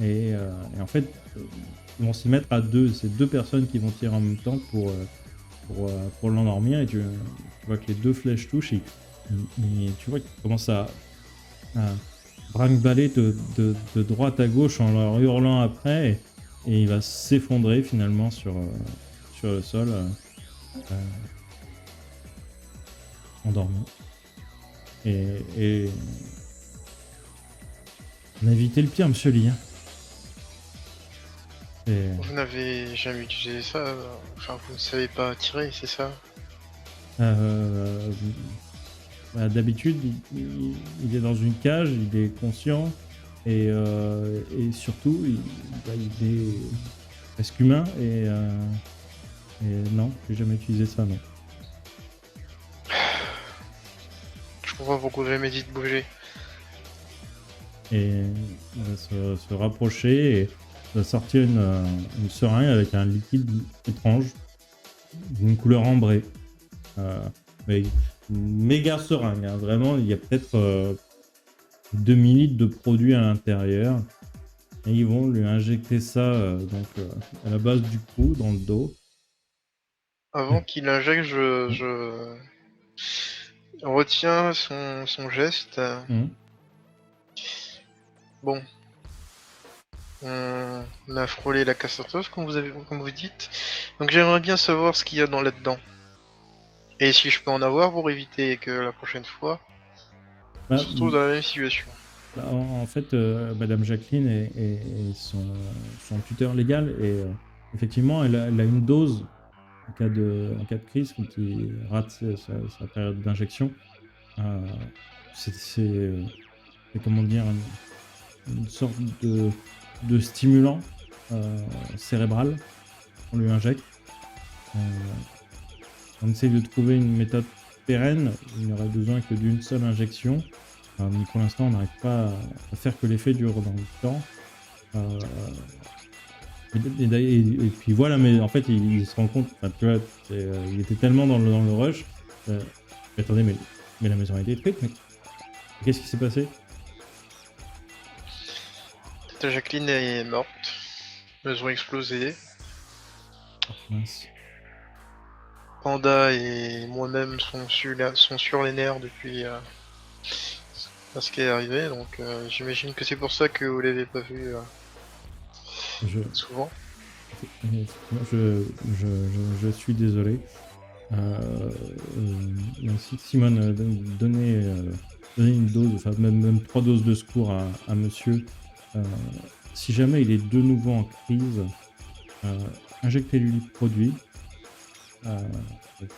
Et en fait, ils vont s'y mettre à deux. C'est deux personnes qui vont tirer en même temps pour l'endormir. Et tu vois que les deux flèches touchent. Et tu vois qu'il commence à brinque-baller de droite à gauche en leur hurlant après. Et il va s'effondrer finalement sur le sol, endormi. Et on a évité le pire, monsieur Lee. Hein. Vous n'avez jamais utilisé ça, enfin vous ne savez pas tirer, c'est ça? Euh, D'habitude, il est dans une cage, il est conscient et surtout, il est presque humain et non, j'ai jamais utilisé ça, non. Je comprends pourquoi vous m'avez dit de bouger. Et il va se rapprocher et va sortir une seringue avec un liquide étrange d'une couleur ambrée. Mais une méga seringue, hein. Vraiment, il y a peut-être 2000 litres de produit à l'intérieur. Et ils vont lui injecter ça à la base du cou, dans le dos. Avant qu'il injecte, je retiens son geste. Hum. Bon. On a frôlé la catastrophe, comme vous dites. Donc j'aimerais bien savoir ce qu'il y a dans là-dedans. Et si je peux en avoir pour éviter que la prochaine fois, on Bah, se retrouve dans la même situation. en fait, Madame Jacqueline est son tuteur légal et effectivement, elle a une dose en cas de crise quand il rate sa période d'injection. C'est comment dire une sorte de stimulant cérébral qu'on lui injecte. On essaye de trouver une méthode pérenne. Il n'y aurait besoin que d'une seule injection. Mais pour l'instant, on n'arrive pas à faire que l'effet dure dans le temps. Et puis voilà, mais en fait, il se rend compte, enfin, tu vois, il était tellement dans le rush. Attendez, mais la maison a été détruite, mais qu'est-ce qui s'est passé? Tata Jacqueline est morte. Elles ont explosé. Oh, mince. Panda et moi-même sont sur les nerfs depuis ce qui est arrivé, donc j'imagine que c'est pour ça que vous l'avez pas vu Je, souvent. je suis désolé. Si Simone donnait une dose, enfin même 3 doses de secours à monsieur, si jamais il est de nouveau en crise, injectez-lui le produit.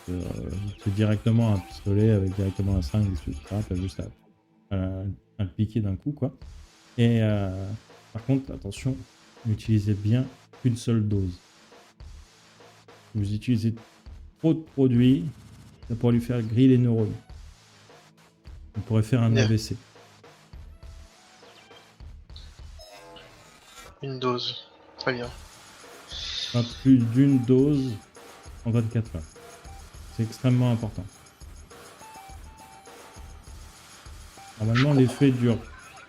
C'est directement un pistolet avec directement un seringue, etc. T'as juste à le piquer d'un coup, quoi. Et par contre, attention, n'utilisez bien qu'une seule dose. Vous utilisez trop de produits, ça pourrait lui faire griller les neurones. On pourrait faire un AVC. Une dose. Très bien. Pas plus d'une dose en 24 heures. C'est extrêmement important. Normalement, l'effet dure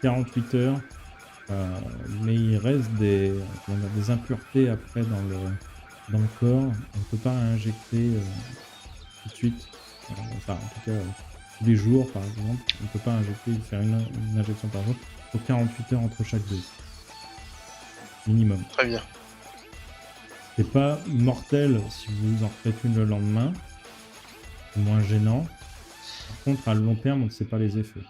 48 heures, mais il reste des impuretés après dans le corps. On ne peut pas injecter tout de suite. Enfin, en tout cas, tous les jours, par exemple. On ne peut pas faire une injection par jour. Il faut 48 heures entre chaque dose. Minimum. Très bien. C'est pas mortel si vous en faites une le lendemain. C'est moins gênant. Par contre, à long terme, on ne sait pas les effets.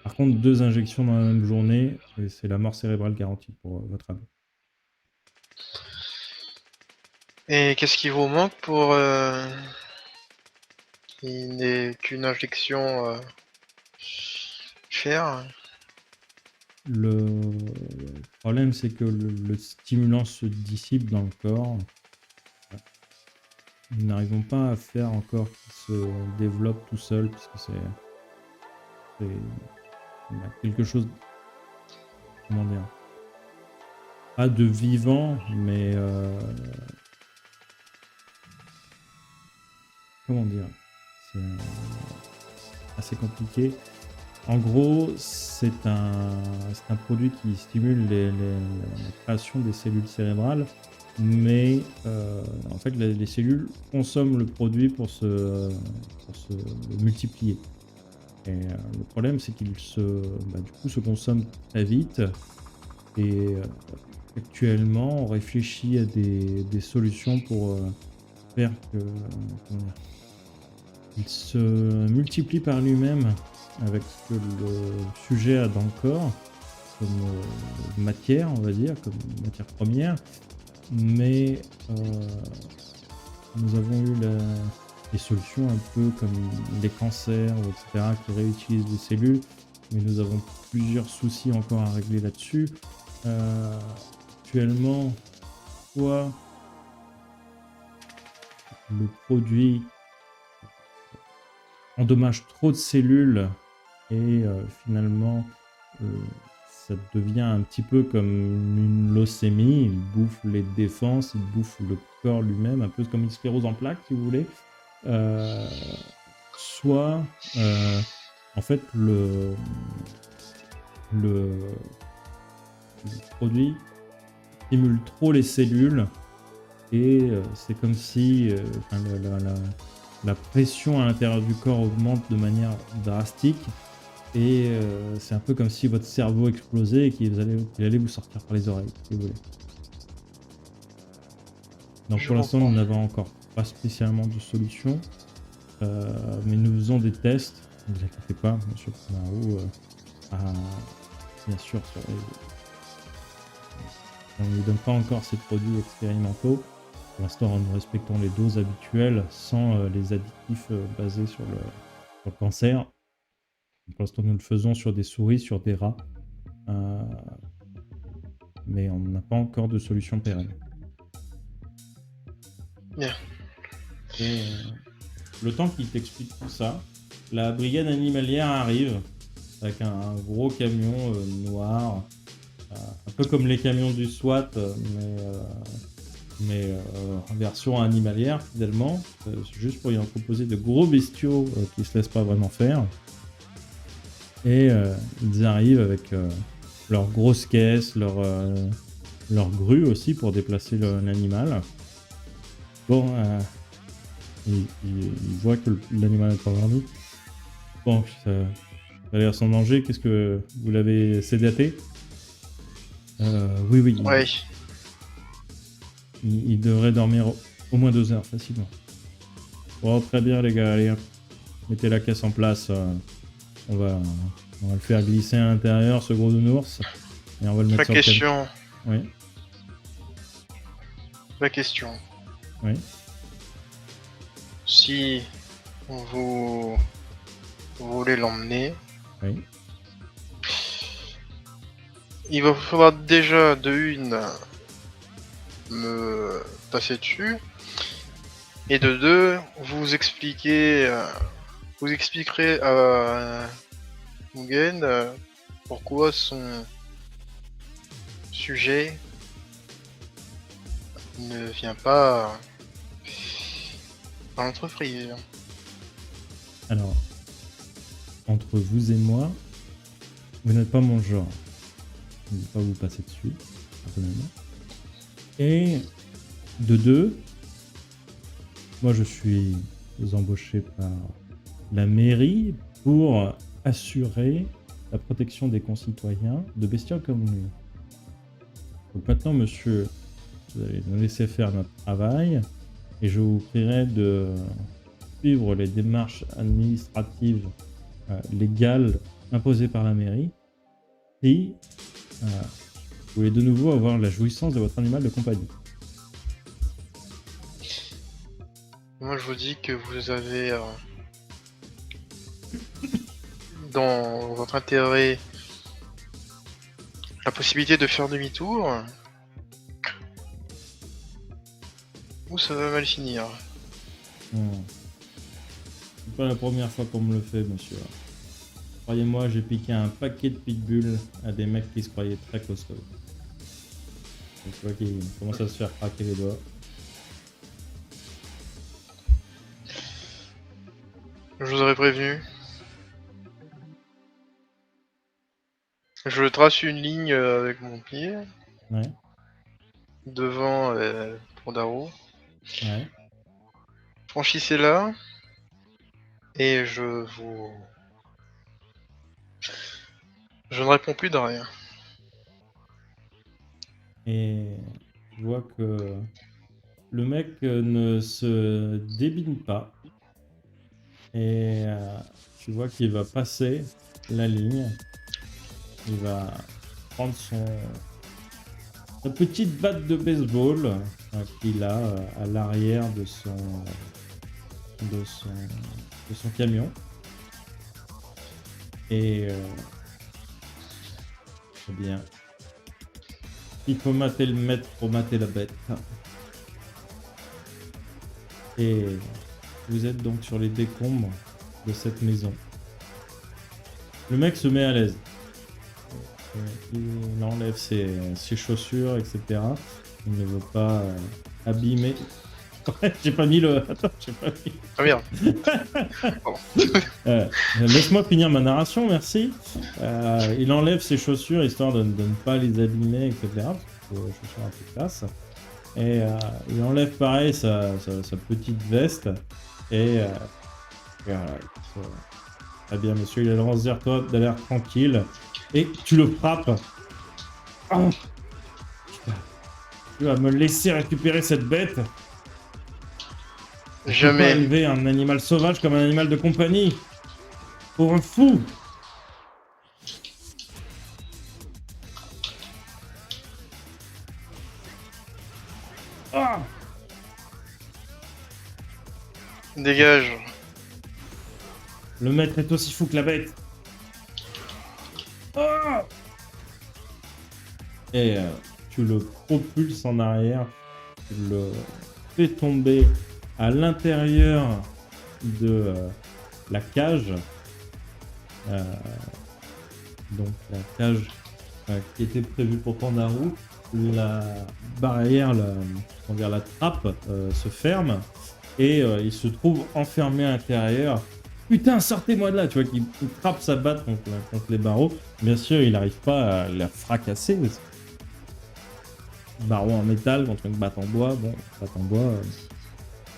Par contre, 2 injections dans la même journée, et c'est la mort cérébrale garantie pour votre âme. Et qu'est-ce qui vous manque pour qu'il n'ait qu'une injection faire? Le problème, c'est que le stimulant se dissipe dans le corps. Nous n'arrivons pas à faire encore qu'il se développe tout seul, puisque c'est quelque chose, comment dire, pas de vivant, mais comment dire, c'est assez compliqué. En gros, c'est un produit qui stimule la création des cellules cérébrales, mais en fait, les cellules consomment le produit pour se multiplier. Et le problème, c'est qu'il du coup, se consomme très vite. Et actuellement, on réfléchit à des solutions pour faire que il se multiplie par lui-même avec ce que le sujet a dans le corps comme matière, on va dire, comme matière première. Mais nous avons eu des solutions un peu comme les cancers, etc., qui réutilisent des cellules, mais nous avons plusieurs soucis encore à régler là-dessus. Actuellement, soit le produit endommage trop de cellules et finalement ça devient un petit peu comme une leucémie, il bouffe les défenses, il bouffe le corps lui-même, un peu comme une sclérose en plaques si vous voulez. Soit en fait le produit stimule trop les cellules et c'est comme si la pression à l'intérieur du corps augmente de manière drastique et c'est un peu comme si votre cerveau explosait et qu'il allait vous sortir par les oreilles, si vous voulez. Donc pour l'instant, nous n'avons encore pas spécialement de solution, mais nous faisons des tests, ne vous inquiétez pas, monsieur Pronaro, bien sûr, on ne lui donne pas encore ces produits expérimentaux. Pour l'instant, nous respectons les doses habituelles sans les additifs basés sur le cancer. Pour l'instant, nous le faisons sur des souris, sur des rats. Mais on n'a pas encore de solution pérenne. Bien. Et le temps qu'il t'explique tout ça, la brigade animalière arrive avec un gros camion noir, un peu comme les camions du SWAT, mais en version animalière finalement, juste pour y en proposer de gros bestiaux qui se laissent pas vraiment faire. Et ils arrivent avec leurs grosses caisses, leur grue aussi pour déplacer l'animal. Bon, ils voient que l'animal est endormi. Bon, ça a l'air sans danger. Qu'est-ce que vous l'avez sédaté? Oui. Ouais. Il devrait dormir au moins 2 heures facilement. Bon, très bien les gars, allez, mettez la caisse en place. On va le faire glisser à l'intérieur, ce gros nounours, et on va le mettre sur le question. Oui. La question. Oui. Si vous voulez l'emmener, Oui. il va falloir déjà de une me passer dessus, et de deux vous expliquerez à Mugen pourquoi son sujet ne vient pas dans l'entreprise. Alors, entre vous et moi, vous n'êtes pas mon genre. Je ne vais pas vous passer dessus, personnellement. Et de deux, moi je suis embauché par la mairie pour assurer la protection des concitoyens de bestioles comme lui. Donc maintenant, monsieur, vous allez nous laisser faire notre travail et je vous prierai de suivre les démarches administratives légales imposées par la mairie si vous voulez de nouveau avoir la jouissance de votre animal de compagnie. Moi, je vous dis que vous avez dans votre intérêt la possibilité de faire demi-tour, ou ça va mal finir. C'est pas la première fois qu'on me le fait, monsieur. Croyez-moi, j'ai piqué un paquet de pitbulls à des mecs qui se croyaient très costauds. Donc, tu vois qu'ils commencent à se faire craquer les doigts. Je vous aurais prévenu. Je trace une ligne avec mon pied Ouais, devant Pondaro. ouais. Franchissez-la et je ne réponds plus de rien. Et tu vois que le mec ne se débine pas. Et tu vois qu'il va passer la ligne. Il va prendre sa petite batte de baseball qu'il a à l'arrière de son camion. Et eh bien, il faut mater le maître pour mater la bête. Et vous êtes donc sur les décombres de cette maison. Le mec se met à l'aise. Il enlève ses chaussures, etc. Il ne veut pas abîmer. Ouais, j'ai pas mis le. Attends, j'ai pas mis. Ah merde. Laisse-moi finir ma narration, merci. Il enlève ses chaussures histoire de ne pas les abîmer, etc. Parce que les chaussures un peu classe. Et il enlève pareil sa petite veste. Et voilà. Très bien, monsieur, il avance vers toi d'un l'air tranquille. Et tu le frappes. Oh, tu vas me laisser récupérer cette bête. Je peux pas Jamais. élever un animal sauvage comme un animal de compagnie. Pour un fou. Ah, Dégage. le maître est aussi fou que la bête. Ah. Et tu le propulses en arrière. Tu le fais tomber à l'intérieur de la cage. Donc la cage qui était prévue pour Pandarou. La barrière, la trappe se ferme et il se trouve enfermé à l'intérieur. Putain, sortez-moi de là! Tu vois qu'il trappe sa batte contre les barreaux. Bien sûr, il n'arrive pas à la fracasser. Barreau en métal contre une batte en bois. Bon, batte en bois,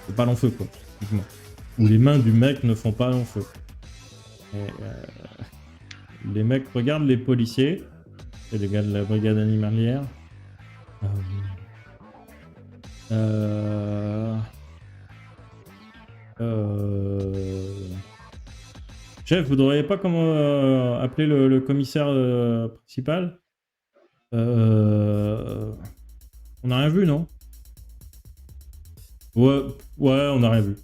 c'est pas long feu, quoi. Typiquement. Ou les mains du mec ne font pas long feu. Et, les mecs regardent les policiers et les gars de la brigade animalière. Chef, vous ne devriez pas comment appeler le commissaire principal? On n'a rien vu, non? Ouais, on n'a rien vu.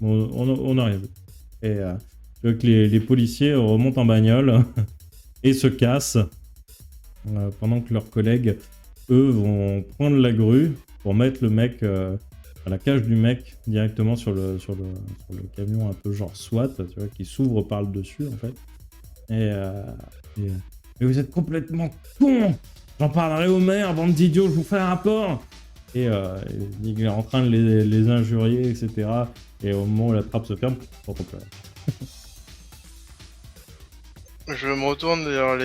On n'a rien vu. Et tu vois que les policiers remontent en bagnole et se cassent pendant que leurs collègues, eux, vont prendre la grue pour mettre le mec à la cage du mec directement sur le camion un peu genre SWAT, tu vois, qui s'ouvre par le dessus en fait. Mais vous êtes complètement cons! J'en parlerai au maire, bande d'idiots, je vous fais un rapport! Et il est en train de les injurier, etc. Et au moment où la trappe se ferme, on peut plus. Je me retourne vers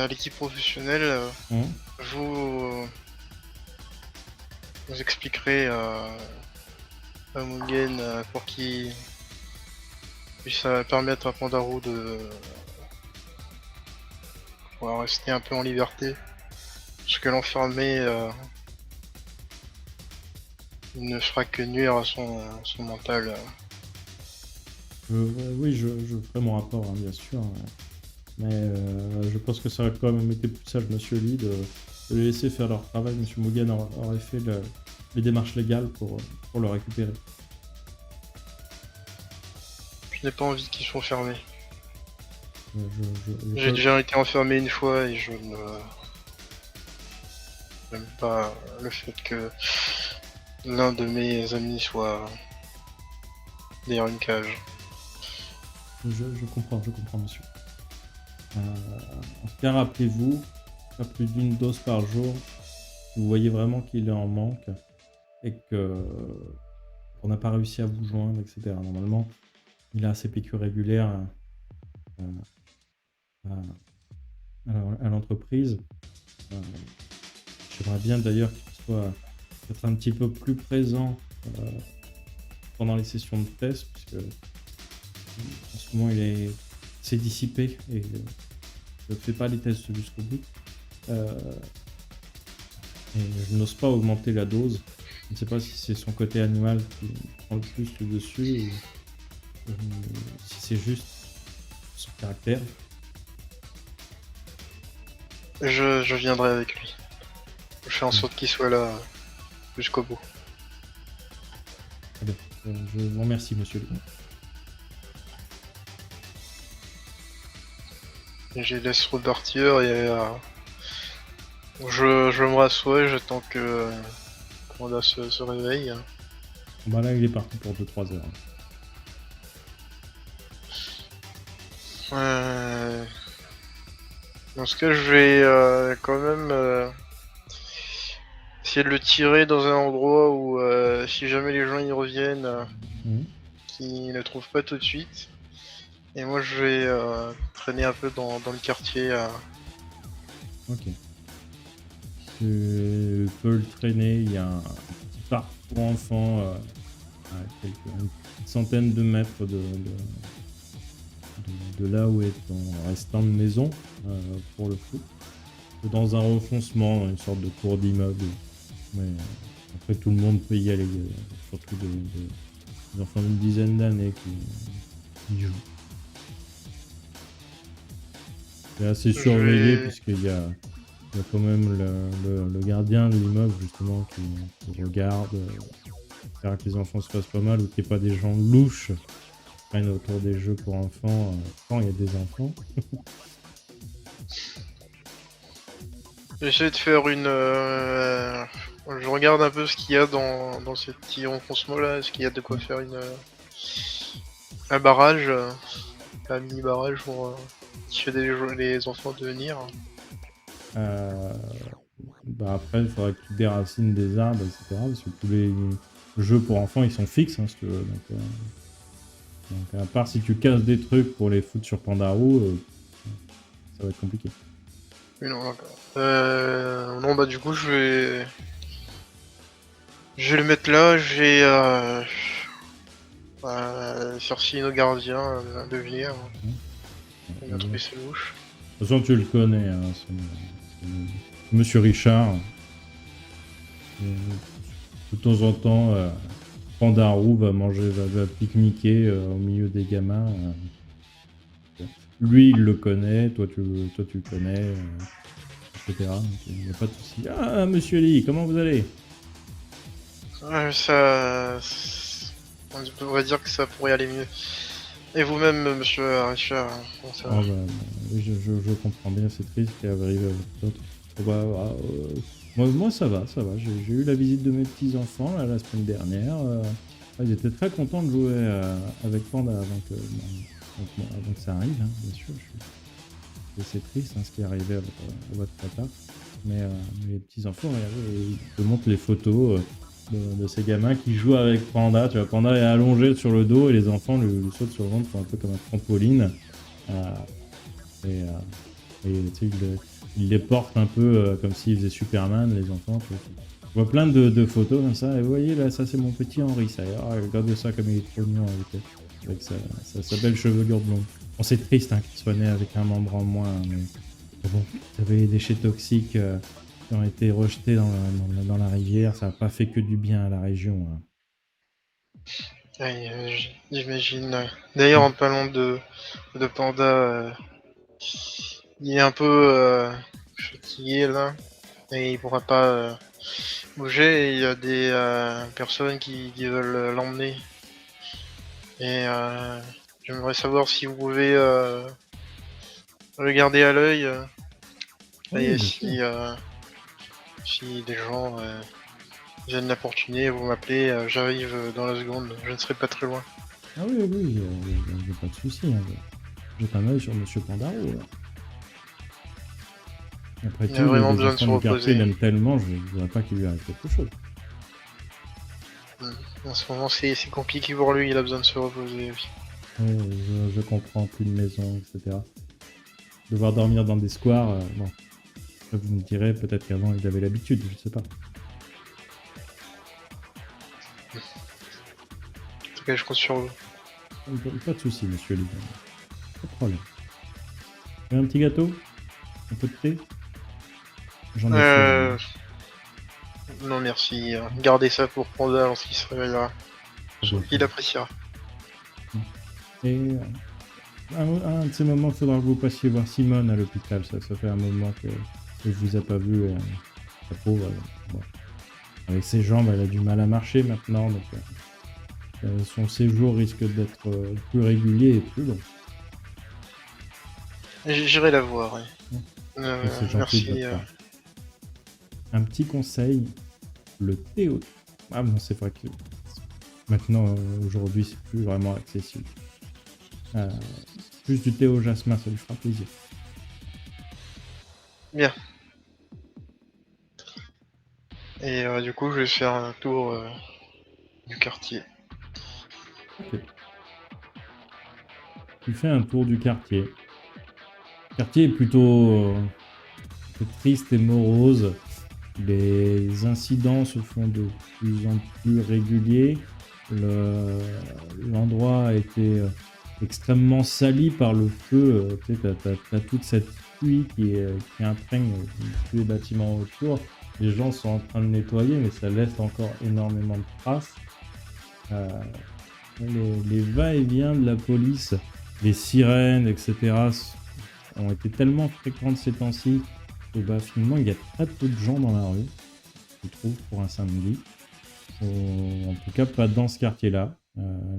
l'équipe professionnelle. Vous expliquerez à Mugen pour qu'il puisse permettre à Pandarou de pouvoir rester un peu en liberté. Parce que l'enfermer il ne fera que nuire à son mental. Oui, je ferai mon rapport, hein, bien sûr. Mais je pense que ça aurait quand même été plus sage, monsieur Lee, de les laisser faire leur travail. Monsieur Mugen aurait fait les démarches légales pour le récupérer. Je n'ai pas envie qu'ils soient enfermés. Je J'ai déjà été enfermé une fois et je ne n'aime pas le fait que l'un de mes amis soit derrière une cage. je comprends, monsieur. En tout cas, rappelez-vous, pas plus d'une dose par jour. Vous voyez vraiment qu'il est en manque et qu'on n'a pas réussi à vous joindre, etc. Normalement, il a ses piqûres régulières à l'entreprise. J'aimerais bien d'ailleurs qu'il soit peut-être un petit peu plus présent pendant les sessions de test, puisque en ce moment il s'est dissipé et ne fait pas les tests jusqu'au bout. Et je n'ose pas augmenter la dose. Je ne sais pas si c'est son côté animal qui prend le plus le dessus ou si c'est juste son caractère. Je viendrai avec lui. Je fais en sorte qu'il soit là jusqu'au bout. Très bien. Je vous remercie, monsieur le comte. Et je les laisse repartir et je me rassois et j'attends que Panda se réveille. Bah là, il est parti pour 2-3 heures. Dans ce cas, je vais quand même essayer de le tirer dans un endroit où, si jamais les gens y reviennent, qu'ils ne trouvent pas tout de suite. Et moi, je vais traîner un peu dans le quartier. Ok. Tu peux le traîner. Il y a un petit parc pour enfants à une petite centaine de mètres de là où est ton restant de maison pour le foot. Dans un renfoncement, une sorte de cour d'immeuble. Mais après, tout le monde peut y aller, surtout des enfants d'une dizaine d'années qui y jouent. C'est assez surveillé puisqu'il y a quand même le gardien de l'immeuble justement qui regarde, faire que les enfants se fassent pas mal ou qu'il n'y ait pas des gens louches qui prennent autour des jeux pour enfants quand il y a des enfants. J'essaie de faire une... je regarde un peu ce qu'il y a dans ce petit renfoncement là. Est-ce qu'il y a de quoi faire un barrage, un mini barrage pour dissuader les enfants de venir. Bah après, il faudrait que tu déracines des arbres, etc. Parce que tous les jeux pour enfants, ils sont fixes, hein, si tu veux. Donc, à part si tu casses des trucs pour les foutre sur Pandarou, ça va être compliqué. Oui, non, d'accord. Non, bah du coup, je vais le mettre là, je vais faire signe au gardien de venir. Il a trouvé ses louches. De toute façon, tu le connais, hein, c'est Monsieur Richard. De temps en temps, Pandarou va pique-niquer au milieu des gamins. Lui, il le connaît, toi tu le connais, etc. Donc il n'y a pas de souci. Ah, Monsieur Lee, comment vous allez? Ça... On va dire que ça pourrait aller mieux. Et vous-même, monsieur Richard, comment ça va? Je comprends bien, c'est triste qu'il arrive à d'autres. Moi ça va. J'ai eu la visite de mes petits-enfants la semaine dernière. Ils étaient très contents de jouer avec Panda avant que ça arrive, hein, bien sûr. C'est triste ce qui est arrivé à votre papa. Mais les petits-enfants, regardez, ils te montrent les photos de ces gamins qui jouent avec Panda. Tu vois, Panda est allongé sur le dos et les enfants lui sautent sur le ventre un peu comme un trampoline. Et tu sais, ils les portent un peu comme s'ils faisaient Superman, les enfants. Tu vois, Je vois plein de photos comme ça. Et vous voyez, là, ça, c'est mon petit Henri. Ça, ah, regardez ça comme il est trop mignon avec sa belle chevelure blonde. Bon, c'est triste hein, qu'il soit né avec un membre en moins. Mais bon, vous avez des déchets toxiques qui ont été rejetés dans la rivière. Ça n'a pas fait que du bien à la région. Hein. Ouais, j'imagine. D'ailleurs, en parlant de panda, il est un peu fatigué là, et il pourra pas bouger. Et il y a des personnes qui veulent l'emmener. Et j'aimerais savoir si vous pouvez le garder à l'œil. Oui, Et bien sûr. si des gens viennent l'importuner, vous m'appelez, j'arrive dans la seconde, je ne serai pas très loin. Ah oui, oui, il n'y a pas de souci. Hein. Jette un œil sur Monsieur Pandaro. Là. Après Il a tout, vraiment les besoin de enfants se du quartier reposer. l'aiment tellement, je ne voudrais pas qu'il lui arrive quelque chose. En ce moment, c'est compliqué pour lui, il a besoin de se reposer aussi. Je comprends, plus de maison, etc. Devoir dormir dans des squares, bon, vous me direz peut-être qu'avant il avait l'habitude, je sais pas. En tout cas, je compte sur vous. Pas de soucis, monsieur Lee. Pas de problème. Vous voulez un petit gâteau? Un peu de thé? J'en ai fait. Euh... Non, merci. Gardez ça pour Panda lorsqu'il se réveillera. Il appréciera. Et un de ces moments, il faudra que vous passiez voir Simone à l'hôpital. Ça fait un moment que je vous ai pas vu. La pauvre, bon. Avec ses jambes, elle a du mal à marcher maintenant. Donc, son séjour risque d'être plus régulier et plus long. J'irai la voir, ouais. C'est gentil de Merci. votre part. Un petit conseil, le thé au... Ah bon, c'est vrai que maintenant, aujourd'hui, c'est plus vraiment accessible. Plus du thé au jasmin, ça lui fera plaisir. Bien. Et du coup, je vais faire un tour du quartier. Ok. Tu fais un tour du quartier. Le quartier est plutôt triste et morose. Les incidents se font de plus en plus réguliers. L'endroit a été extrêmement sali par le feu. Tu sais, t'as toute cette pluie qui imprègne tous les bâtiments autour. Les gens sont en train de nettoyer, mais ça laisse encore énormément de traces. Les va-et-vient de la police, les sirènes, etc. ont été tellement fréquentes ces temps-ci que finalement il y a très peu de gens dans la rue, je trouve, pour un samedi. En tout cas, pas dans ce quartier-là.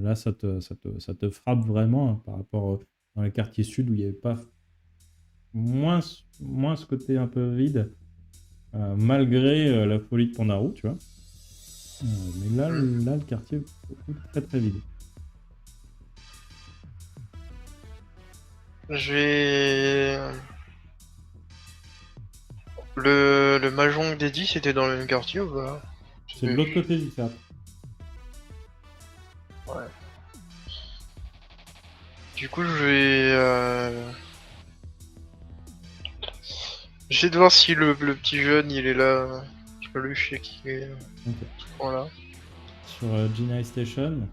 Là, ça te frappe vraiment hein, par rapport dans les quartiers sud où il n'y avait pas moins ce côté un peu vide, malgré la folie de Pandaro, tu vois. Mais là, le quartier est très très vide. Je vais... Le mahjong d'Eddie, c'était dans le même quartier ou pas? C'est de l'autre côté du théâtre. Ouais. Du coup, je vais... J'essaie de voir si le petit jeune, il est là. Je peux lui chier qui est Ok. ce point-là. Sur Genai Station,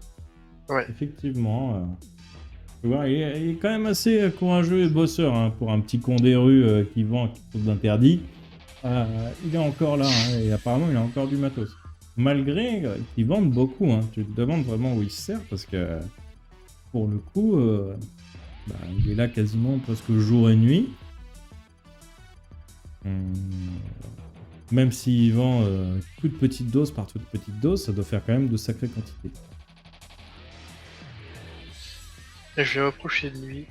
Ouais. effectivement, tu vois, il est quand même assez courageux et bosseur hein, pour un petit con des rues qui vend quelque chose d'interdit. Il est encore là hein, et apparemment il a encore du matos. Malgré qu'ils vendent beaucoup, hein, tu te demandes vraiment où il se sert parce que pour le coup, il est là quasiment presque jour et nuit. Même s'il vend toute petite dose par toute petite dose, ça doit faire quand même de sacrées quantités. Et je vais m'approcher de lui.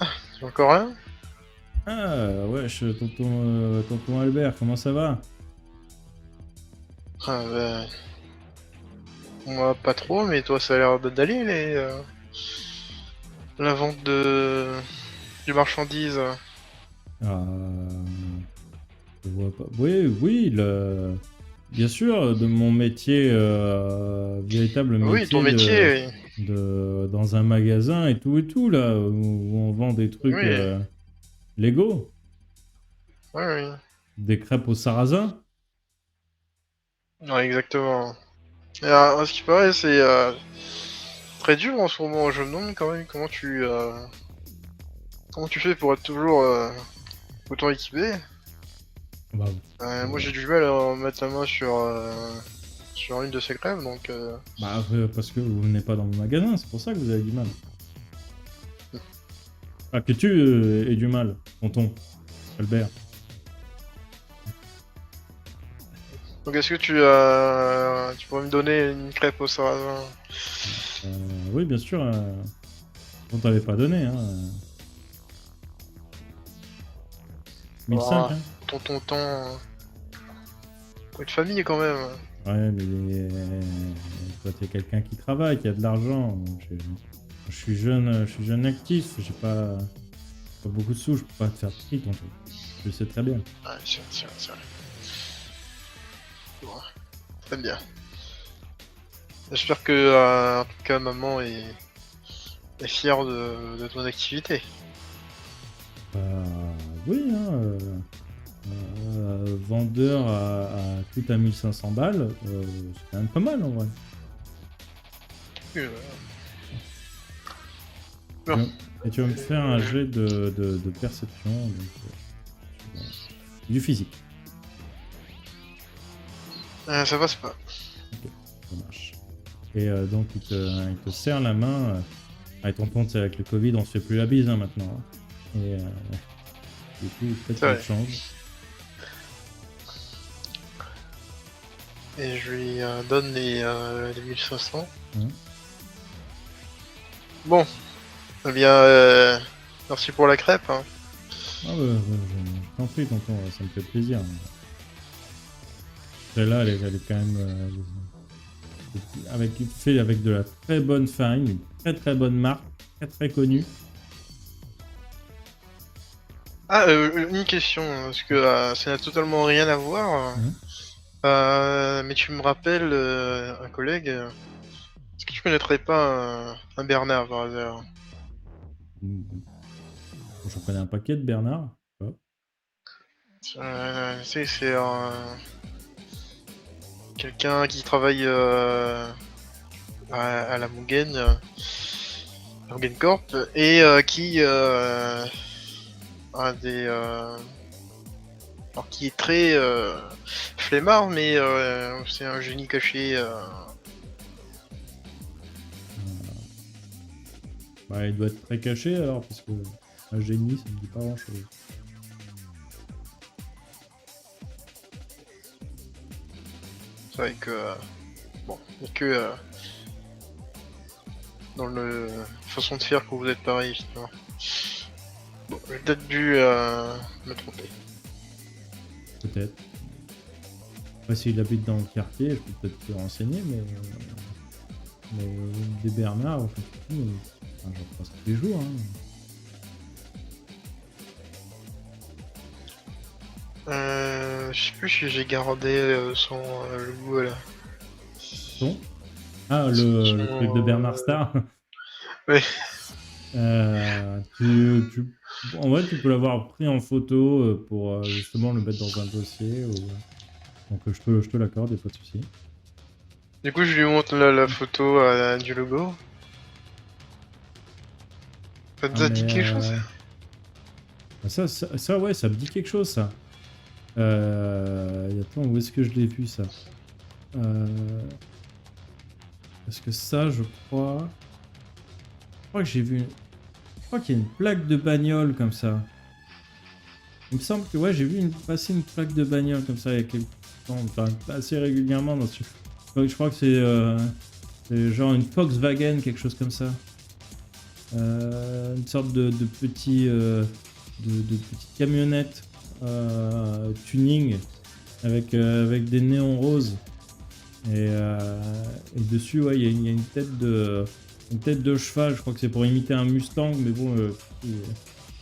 C'est encore un? Ah, wesh, tonton Albert, comment ça va? Ah bah... Moi, pas trop, mais toi, ça a l'air d'aller, la vente du marchandise. Je vois pas. Oui, bien sûr, de mon métier, véritable Oui, ton métier métier, dans un magasin et tout, là, où on vend des trucs oui. Lego. Oui, oui. Des crêpes au sarrasin? Ouais, exactement. Et, à ce qui paraît, c'est très dur en ce moment. Je me demande quand même comment tu fais pour être toujours autant équipé. Bah, Moi, euh, j'ai du mal à mettre la main sur une de ces crèmes, donc parce que vous venez pas dans mon magasin, c'est pour ça que vous avez du mal. Ah, que tu aies du mal, tonton, Albert. donc est-ce que tu pourrais me donner une crêpe au sarrasin? Oui, bien sûr, on t'avait pas donné, hein. 1005, Ah, hein. ton pour une famille quand même. Ouais, mais toi, t'es quelqu'un qui travaille, qui a de l'argent. Je suis jeune actif, j'ai pas beaucoup de sous, je peux pas te faire de prix, tonton. Je le sais très bien. Ouais, c'est vrai. Bon, très bien. J'espère que en tout cas maman est fière de ton activité. Bah, oui, hein. Vendeur tout à 1500 balles, c'est quand même pas mal en vrai. Euh, Tu vas- Et tu vas me faire un jet de perception, donc, du physique. ça passe pas. Ok, ça marche. Et donc il te serre la main. Avec ton compte, avec le Covid, on se fait plus la bise hein, maintenant, hein. Et du coup, peut-être C'est qu'il vrai. change. Et je lui donne les 1500. Hein. Bon, eh bien, merci pour la crêpe. Hein. Ah bah, je t'en prie, tonton, ça me fait plaisir. Celle-là, elle est quand même fait avec de la très bonne farine, une très très bonne marque, très très connue. Ah, une question, parce que ça n'a totalement rien à voir. Hein. Mais tu me rappelles un collègue. Est-ce que tu connaîtrais pas un Bernard par hasard? J'en connais un paquet de Bernard. Oh. Tu sais, c'est quelqu'un qui travaille à la Mugen, Mugen Corp, et qui a alors qui est très flemmard, mais c'est un génie caché. Bah, il doit être très caché alors, parce que un génie, ça ne dit pas grand-chose. C'est vrai que bon, et que dans le façon de faire que vous êtes pareil, finalement. Bon, j'ai peut-être dû me tromper. Peut-être. Après, s'il habite dans le quartier, je peux peut-être te renseigner, mais des Bernards, enfin, j'en croise tous les jours. Hein. Je sais plus si j'ai gardé son le goût là. Bon. Ah, le truc de Bernard Starr. Ouais. En vrai, tu peux l'avoir pris en photo pour justement le mettre dans un dossier. Donc, je te l'accorde, il n'y a pas de souci. Du coup, je lui montre la photo du logo. Ça Ah, te dit mais quelque chose? ça, ouais, ça me dit quelque chose, ça. Attends, où est-ce que je l'ai vu, ça euh, Parce que ça, je crois. Je crois que j'ai vu. Je crois qu'il y a une plaque de bagnole comme ça. Il me semble que ouais, j'ai vu passer une plaque de bagnole comme ça il y a quelques temps, enfin, assez régulièrement dans ce. Je crois que c'est genre une Volkswagen, quelque chose comme ça. Une sorte de petit de petite camionnette tuning avec des néons roses et dessus ouais il y a une tête de cheval. Je crois que c'est pour imiter un Mustang, mais bon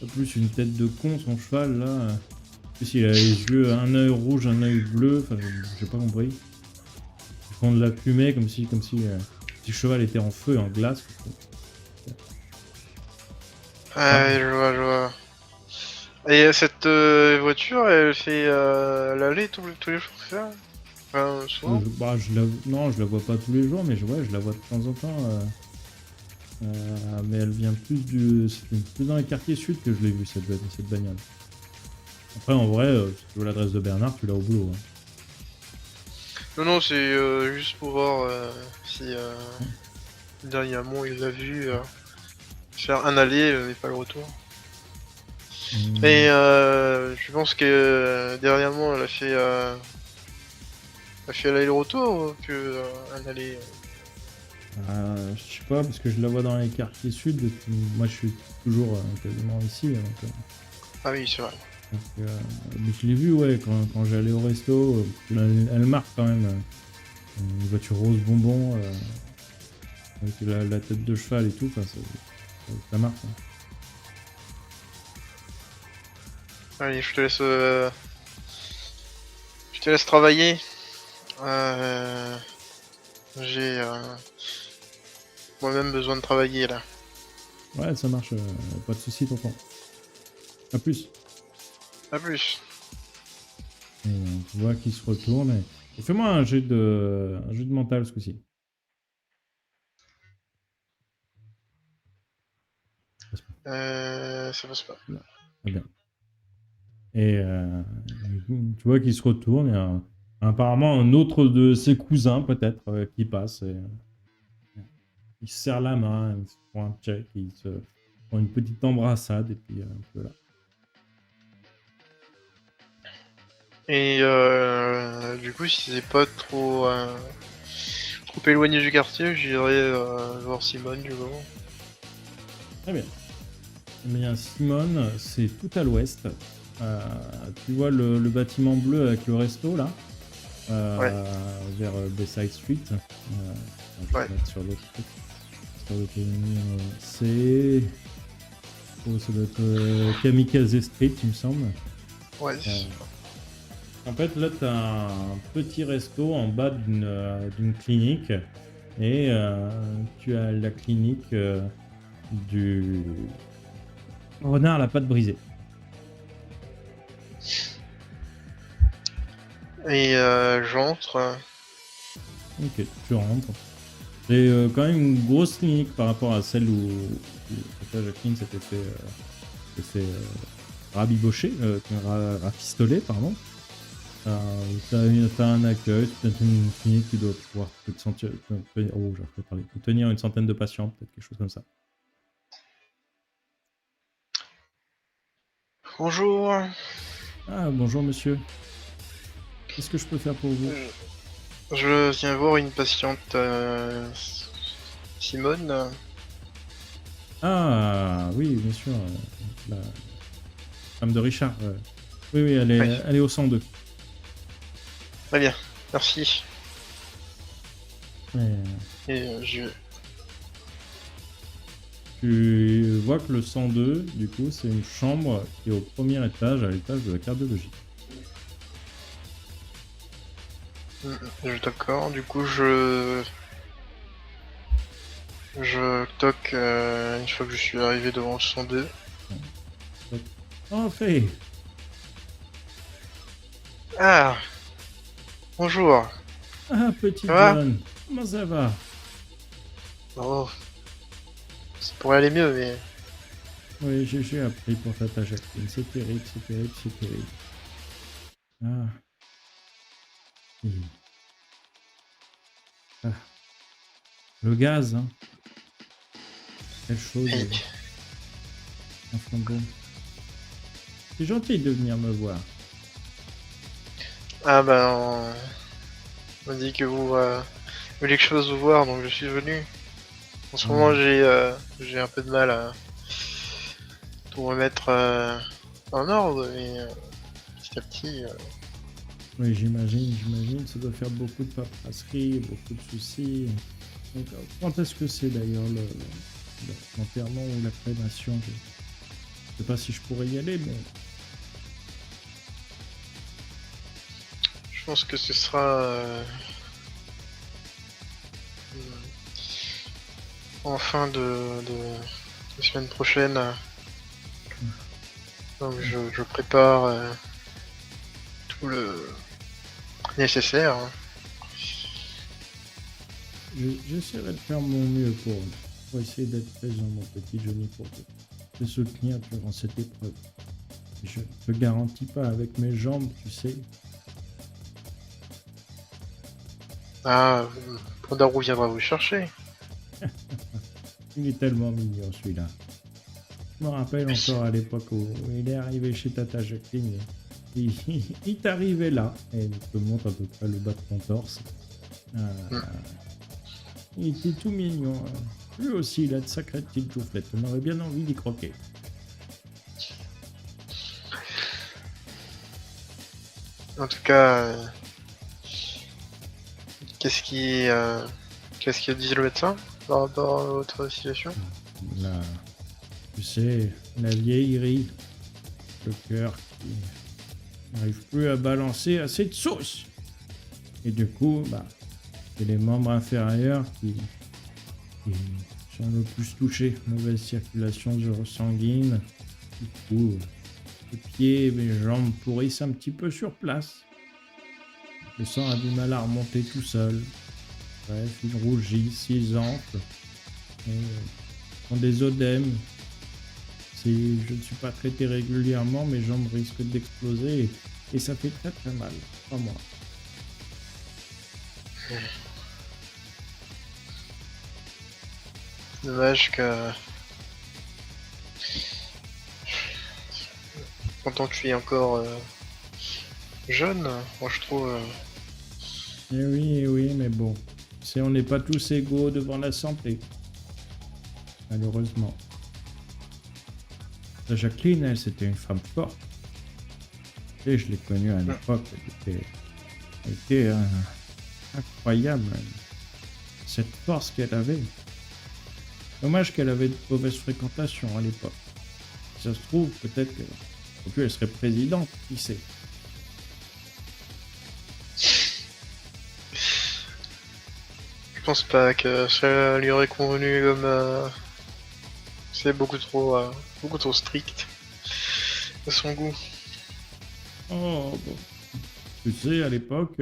c'est plus une tête de con son cheval là. En plus il a les yeux, un œil rouge, un œil bleu. Enfin j'ai pas compris. Ils font de la fumée comme si le cheval était en feu, en glace. Ah, ouais, je vois. Et cette voiture, elle fait l'aller tous les jours, c'est ça? Enfin, souvent? Bah, non, je la vois pas tous les jours, mais ouais, je la vois de temps en temps. Mais elle vient plus dans les quartiers sud que je l'ai vue, cette bagnole. Après, en vrai, si tu veux l'adresse de Bernard, tu l'as au boulot. Hein. Non, non, c'est juste pour voir si dernièrement il l'a vu faire un aller mais pas le retour. Et Hmm. je pense que dernièrement elle a fait l'aller-retour que un aller. Je sais pas, parce que je la vois dans les quartiers sud. Moi, je suis toujours quasiment ici. Ah oui, c'est vrai. Donc, mais je l'ai vue, ouais, quand j'allais au resto. Elle marque quand même. Une voiture rose bonbon, avec la tête de cheval et tout. Enfin, ça marque. Hein. Allez, je te laisse travailler. J'ai moi-même besoin de travailler là. Ouais, ça marche. Pas de soucis, tonton. À plus. À plus. Et, tu vois qu'il se retourne. Et fais-moi un jeu de mental ce coup-ci. Passe pas. Ça passe pas. Là. Très bien. Et tu vois qu'il se retourne. Il y a apparemment un autre de ses cousins, peut-être, qui passe. Et, il se serre la main, il se prend un check, il se prend une petite embrassade. Et puis voilà. Et du coup, si c'est pas trop éloigné du quartier, j'irai voir Simone du coup. Très bien. Eh bien, Simone, c'est tout à l'ouest. Euh, tu vois le bâtiment bleu avec le resto là, Ouais, vers Bayside Street. Je ouais, vais mettre sur l'autre truc. Sur le c'est. Oh, ça doit être Kamikaze Street, il me semble. ouais. Euh, En fait, là, tu as un petit resto en bas d'une clinique. Et tu as la clinique du renard à la patte brisée. Et j'entre. Ok, tu rentres. C'est quand même une grosse clinique par rapport à celle où Jacqueline s'était fait rabibocher, rafistoler, pardon. T'as un accueil, c'est peut-être une clinique qui doit pouvoir peut-être tenir une centaine de patients, peut-être quelque chose comme ça. Bonjour. Ah, bonjour monsieur. Qu'est-ce que je peux faire pour vous? Je viens voir une patiente Simone. Ah, oui, bien sûr. La femme de Richard. Oui, oui, elle est, Oui, elle est au 102. très bien. Merci. Euh, Et Tu vois que le 102, du coup, c'est une chambre qui est au premier étage, à l'étage de la cardiologie. d'accord. Du coup, je toque une fois que je suis arrivé devant le 102. Oh, fait. Ah, bonjour. Ah, Ça petite va? John. Comment ça va? Oh, ça pourrait aller mieux, mais Oui, j'ai appris pour ta Jacqueline. C'est terrible, c'est terrible, c'est terrible. Ah, oui. Ah, le gaz, hein. Quelle chose, hey. un flambeau. C'est gentil de venir me voir. Ah ben, on m'a dit que vous voulez que je fasse vous voir, donc je suis venu. En ce moment, Ah, j'ai un peu de mal à tout remettre en ordre, mais petit à petit. oui, j'imagine. Ça doit faire beaucoup de paperasserie, beaucoup de soucis. Donc, quand est-ce que c'est d'ailleurs l'enterrement ou la crémation? Je sais pas si je pourrais y aller, mais Je pense que ce sera en fin de semaine prochaine. Donc je prépare tout le nécessaire, hein. J'essaierai de faire mon mieux pour essayer d'être présent, mon petit Johnny, pour te soutenir durant cette épreuve. Je ne te garantis pas avec mes jambes, tu sais. Ah, Pandarou viendra vous chercher. Il est tellement mignon celui-là. Je me rappelle encore à l'époque où il est arrivé chez Tata Jacqueline. Il t'arrivait là. Et il te montre à peu près le bas de ton torse. Euh, il était tout mignon. Lui aussi, il a de sacrées petites joufflettes. On aurait bien envie d'y croquer. En tout cas, qu'est-ce qui dit le médecin par rapport à votre situation? Là, tu sais, la vieillerie, le cœur qui n'arrive plus à balancer assez de sauce. Et du coup, bah, c'est les membres inférieurs qui sont le plus touchés. Mauvaise circulation sanguine. Du coup, les pieds et mes jambes pourrissent un petit peu sur place. Le sang a du mal à remonter tout seul. Bref, il rougit, s'ils enfle. Ont des odèmes. Si je ne suis pas traité régulièrement, mes jambes risquent d'exploser et ça fait très très mal. Pas moi. Dommage que pendant que tu es encore jeune, moi je trouve. Eh oui, mais bon. C'est on n'est pas tous égaux devant la santé. Malheureusement. La Jacqueline, elle, c'était une femme forte. Et je l'ai connue à l'époque. Elle était incroyable. Cette force qu'elle avait. Dommage qu'elle avait de mauvaises fréquentations à l'époque. Si ça se trouve, peut-être qu'elle serait présidente, qui sait. Je pense pas que ça lui aurait convenu comme c'est beaucoup trop strict à son goût. Oh, bon. Tu sais, à l'époque,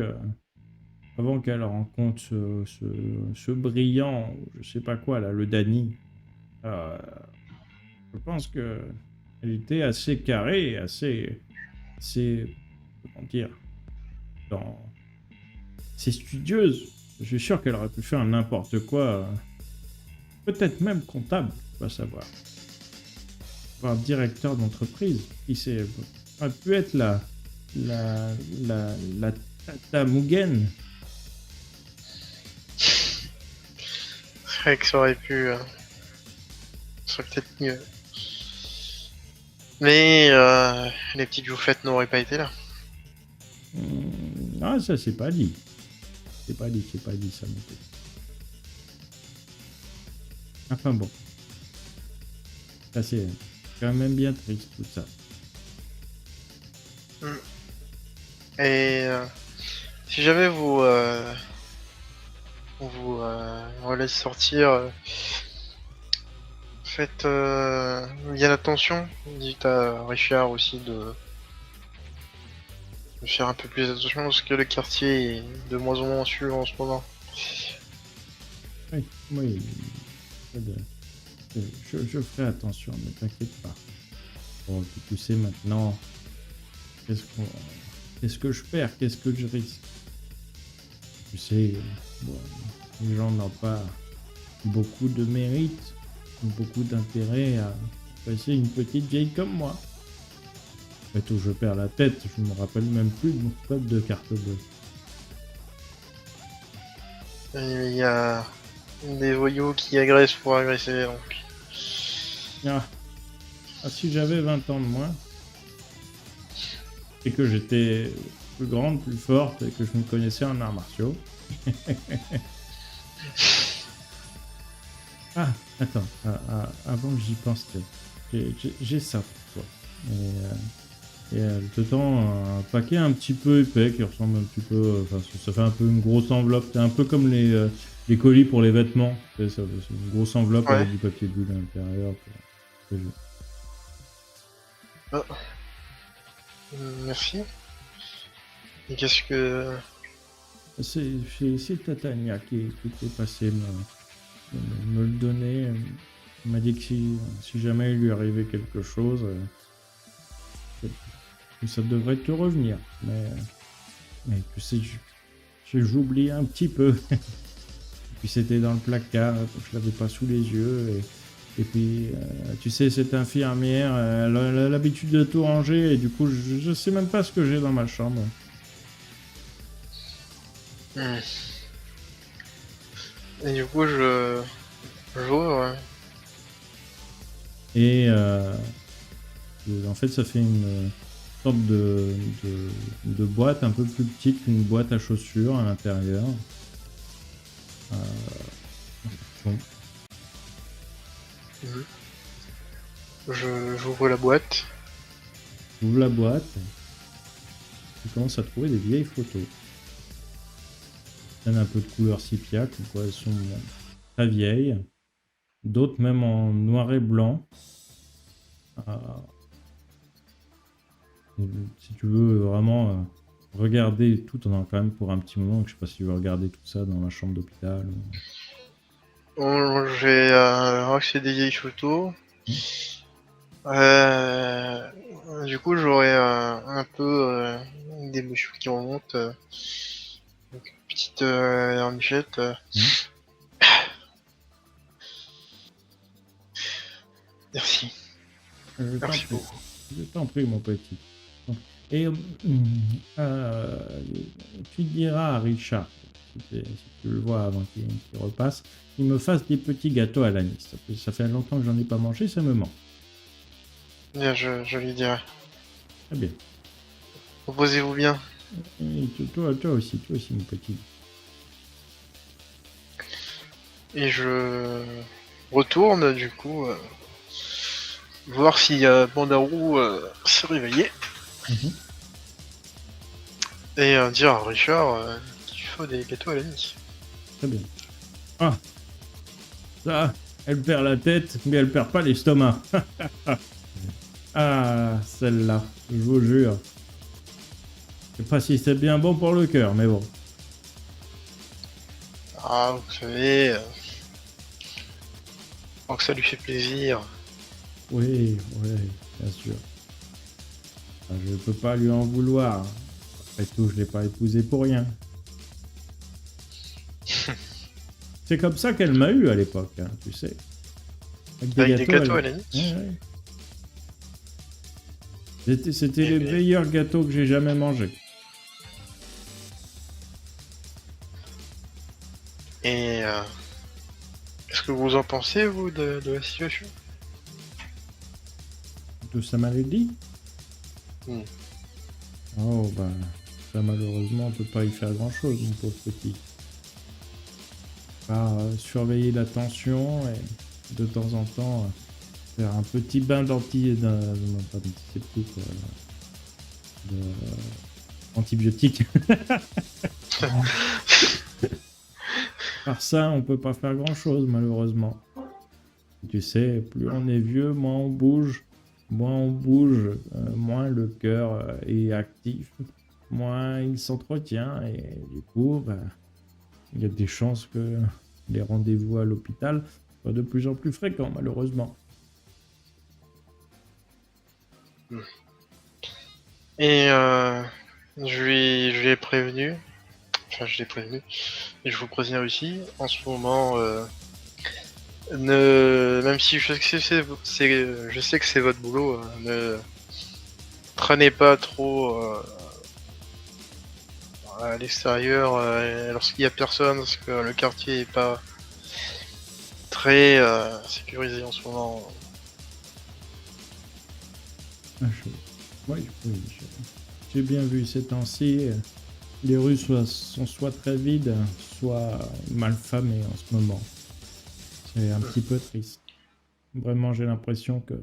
avant qu'elle rencontre ce brillant, je sais pas quoi, là, le Danny, je pense que elle était assez carrée, assez, comment dire, assez studieuse. Je suis sûr qu'elle aurait pu faire n'importe quoi, peut-être même comptable, tu vas savoir. Voire directeur d'entreprise, qui sait, elle aurait pu être la Tata Mugen. C'est vrai que ça aurait pu. Ça serait peut-être mieux. Mais les petites joufflettes n'auraient pas été là. Ah, ça, c'est pas dit. C'est pas dit ça non plus. Enfin bon. Ça, c'est quand même bien triste, tout ça. Et si jamais on vous laisse sortir, faites bien attention. Dites à Richard aussi de faire un peu plus attention parce que le quartier est de moins en moins sûr en ce moment. Oui. Je ferai attention, ne t'inquiète pas. Bon, tu sais maintenant, qu'est-ce que je perds, qu'est-ce que je risque. Tu sais, bon, les gens n'ont pas beaucoup de mérite, beaucoup d'intérêt à passer une petite vieille comme moi. Et tout, je perds la tête, je me rappelle même plus de mon code de carte bleue. Il y a des voyous qui agressent pour agresser, donc. Ah, si j'avais 20 ans de moins, et que j'étais plus grande, plus forte, et que je me connaissais en arts martiaux. Ah, attends, avant que j'y pense, j'ai ça pour toi. Et elle te tend un paquet un petit peu épais qui ressemble un petit peu. Enfin, ça fait un peu une grosse enveloppe. C'est un peu comme les colis pour les vêtements. C'est une grosse enveloppe avec du papier bulle à l'intérieur. Ah, merci. Et qu'est-ce que... C'est Tatania qui était passée me le donner. Il m'a dit que si jamais il lui arrivait quelque chose, que ça devrait te revenir. Mais tu sais, j'oublie un petit peu. Et puis c'était dans le placard, je l'avais pas sous les yeux. Et puis, tu sais, cette infirmière, elle a l'habitude de tout ranger. Et du coup, je sais même pas ce que j'ai dans ma chambre. Hmm. Et du coup, j'ouvre. Et en fait, ça fait une sorte de boîte un peu plus petite qu'une boîte à chaussures à l'intérieur. Bon. Mhm. J'ouvre la boîte. J'ouvre la boîte. Je commence à trouver des vieilles photos. Il y en a un peu de couleur sépia, comme quoi elles sont très vieilles. D'autres même en noir et blanc. Si tu veux vraiment regarder tout, on en a quand même pour un petit moment. Je sais pas si tu veux regarder tout ça dans la chambre d'hôpital. Je vais accéder des vieilles photos. Du coup, j'aurai un peu d'émotion qui remonte. Donc, une petite larmichette. Merci. Merci beaucoup. Je t'en prie, mon petit. Et tu diras à Richard, si tu le vois avant qu'il repasse, qu'il me fasse des petits gâteaux à l'anis. Ça fait longtemps que j'en ai pas mangé, ça me manque. Bien, je lui dirai. Très bien. Reposez-vous bien. Et toi aussi, mon petit. Et je retourne, du coup, voir si Bandarou s'est réveillé. Et dire à Richard qu'il faut des gâteaux à l'anis. Très bien. Ah, ça, elle perd la tête, mais elle perd pas l'estomac. Ah, celle-là, je vous jure. Je sais pas si c'est bien bon pour le cœur, mais bon. Ah, vous savez, tant que ça lui fait plaisir. Oui, bien sûr. Ah, je peux pas lui en vouloir. Après tout, je l'ai pas épousé pour rien. C'est comme ça qu'elle m'a eu à l'époque, hein, tu sais. Avec des gâteaux à l'anis. Ouais. C'était les meilleurs gâteaux que j'ai jamais mangés. Et qu'est-ce que vous en pensez, vous, de la situation? De sa maladie. Oh, bah, ça malheureusement, on peut pas y faire grand-chose, mon pauvre petit. Surveiller la tension et de temps en temps faire un petit bain antibiotique. Par ça, on peut pas faire grand-chose, malheureusement. Tu sais, plus on est vieux, moins on bouge, moins le cœur est actif, moins il s'entretient et du coup, bah, il y a des chances que les rendez-vous à l'hôpital soient de plus en plus fréquents, malheureusement. Et je lui ai prévenu, enfin je l'ai prévenu, et je vous préviens aussi, en ce moment, même si je sais que c'est votre boulot, ne traînez pas trop à l'extérieur lorsqu'il y a personne, parce que le quartier est pas très sécurisé en ce moment. Oui, j'ai bien vu ces temps-ci. Les rues sont soit très vides, soit mal famées en ce moment. C'est un petit peu triste. Vraiment, j'ai l'impression que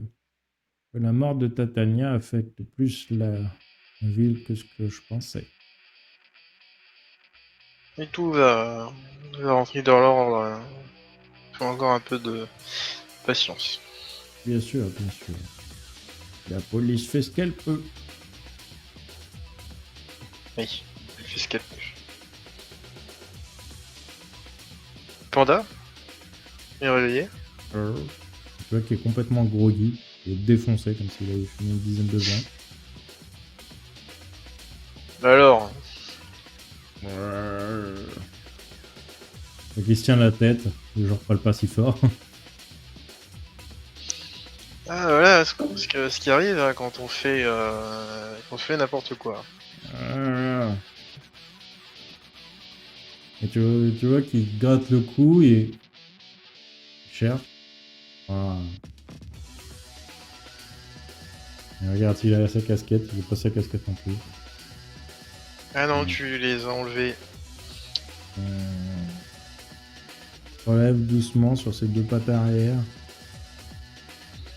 la mort de Tatania affecte plus la ville que ce que je pensais. Et tout va rentrer dans l'ordre. Faut encore un peu de patience. Bien sûr, bien sûr. La police fait ce qu'elle peut. Oui, elle fait ce qu'elle peut. Panda est réveillé. Tu vois qu'il est complètement groggy. Il est défoncé comme s'il avait fumé une dizaine de joints. Alors, Donc il se tient la tête. Le genre pas si fort. ah voilà ce qui arrive hein, quand on fait n'importe quoi. Et tu vois qu'il gratte le cou et il cherche. Voilà. Et regarde, s'il a sa casquette, il veut pas sa casquette non plus. Ah non, tu les as enlevés. Relève doucement sur ses deux pattes arrière.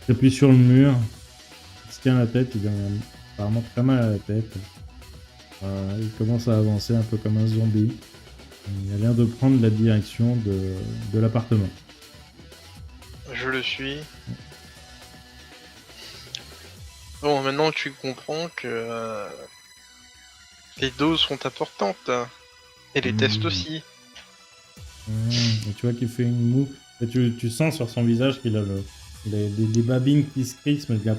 S'appuie sur le mur. Il se tient la tête, il a apparemment très mal à la tête. Il commence à avancer un peu comme un zombie. Il a l'air de prendre la direction de l'appartement. Je le suis. Bon, maintenant tu comprends que les doses sont importantes. Et les tests aussi. Et tu vois qu'il fait une moue. Et tu sens sur son visage qu'il a des babines qui se crissent, mais il a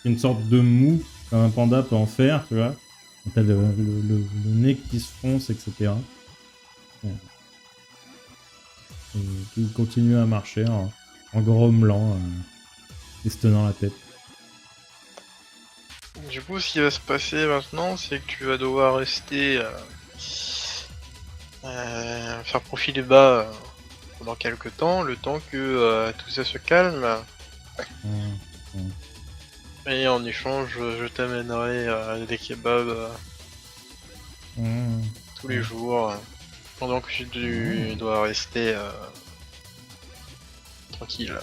une sorte de moue, comme un panda peut en faire, tu vois. T'as le nez qui se fronce, etc. Et il continue à marcher en grommelant, et se tenant la tête. Du coup, ce qui va se passer maintenant, c'est que tu vas devoir rester faire profil bas pendant quelques temps, le temps que tout ça se calme. Et en échange, je t'amènerai des kebabs tous les jours, pendant que tu dois rester tranquille.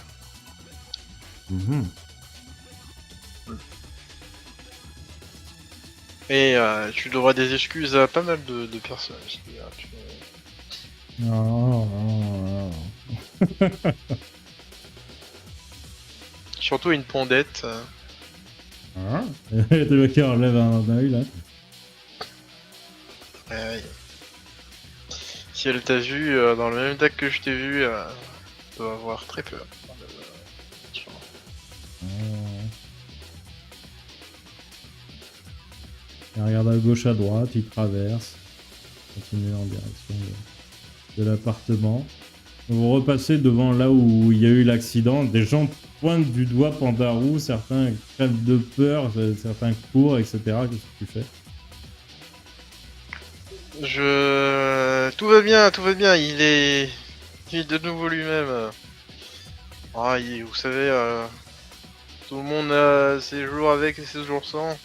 Et tu devras des excuses à pas mal de personnes. Surtout une pondette. Tu vois qu'il relève un œil là. Ouais. Si elle t'a vu dans le même deck que je t'ai vu, elle doit avoir très peur. Il regarde à gauche, à droite, il traverse. Continue en direction de l'appartement. Vous repassez devant là où il y a eu l'accident. Des gens pointent du doigt Pandarou, certains crèvent de peur, certains courent, etc. Qu'est-ce que tu fais? Tout va bien, il est de nouveau lui-même. Ah, vous savez, tout le monde a ses jours avec et ses jours sans.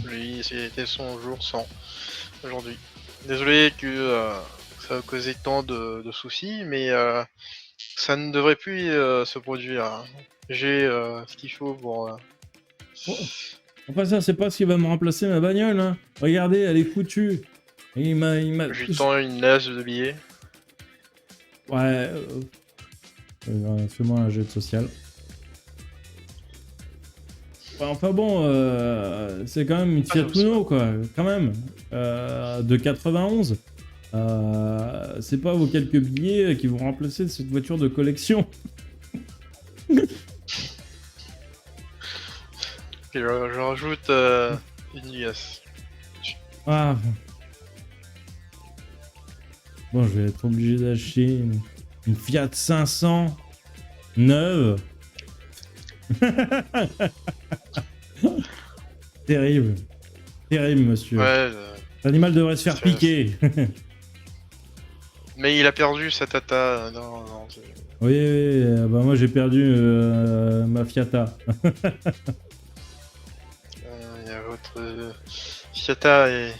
Lui, c'était son jour sans aujourd'hui. Désolé que ça a causé tant de soucis, mais ça ne devrait plus se produire. J'ai ce qu'il faut pour... Enfin ça, c'est pas ce qui va me remplacer ma bagnole, hein. Regardez, elle est foutue. Et il m'a... Je lui tends une laisse de billets. Ouais. Fais-moi un jet de social. Enfin bon, c'est quand même une Fiat Uno, quoi. Quand même. De 91. C'est pas vos quelques billets qui vont remplacer cette voiture de collection. Et je rajoute une liasse. Ah. Bon, je vais être obligé d'acheter une Fiat 500 neuve. Terrible. Terrible, monsieur. Ouais, L'animal devrait se faire piquer. mais il a perdu sa tata. Non, Oui, bah moi j'ai perdu ma Fiata. Votre Fiata est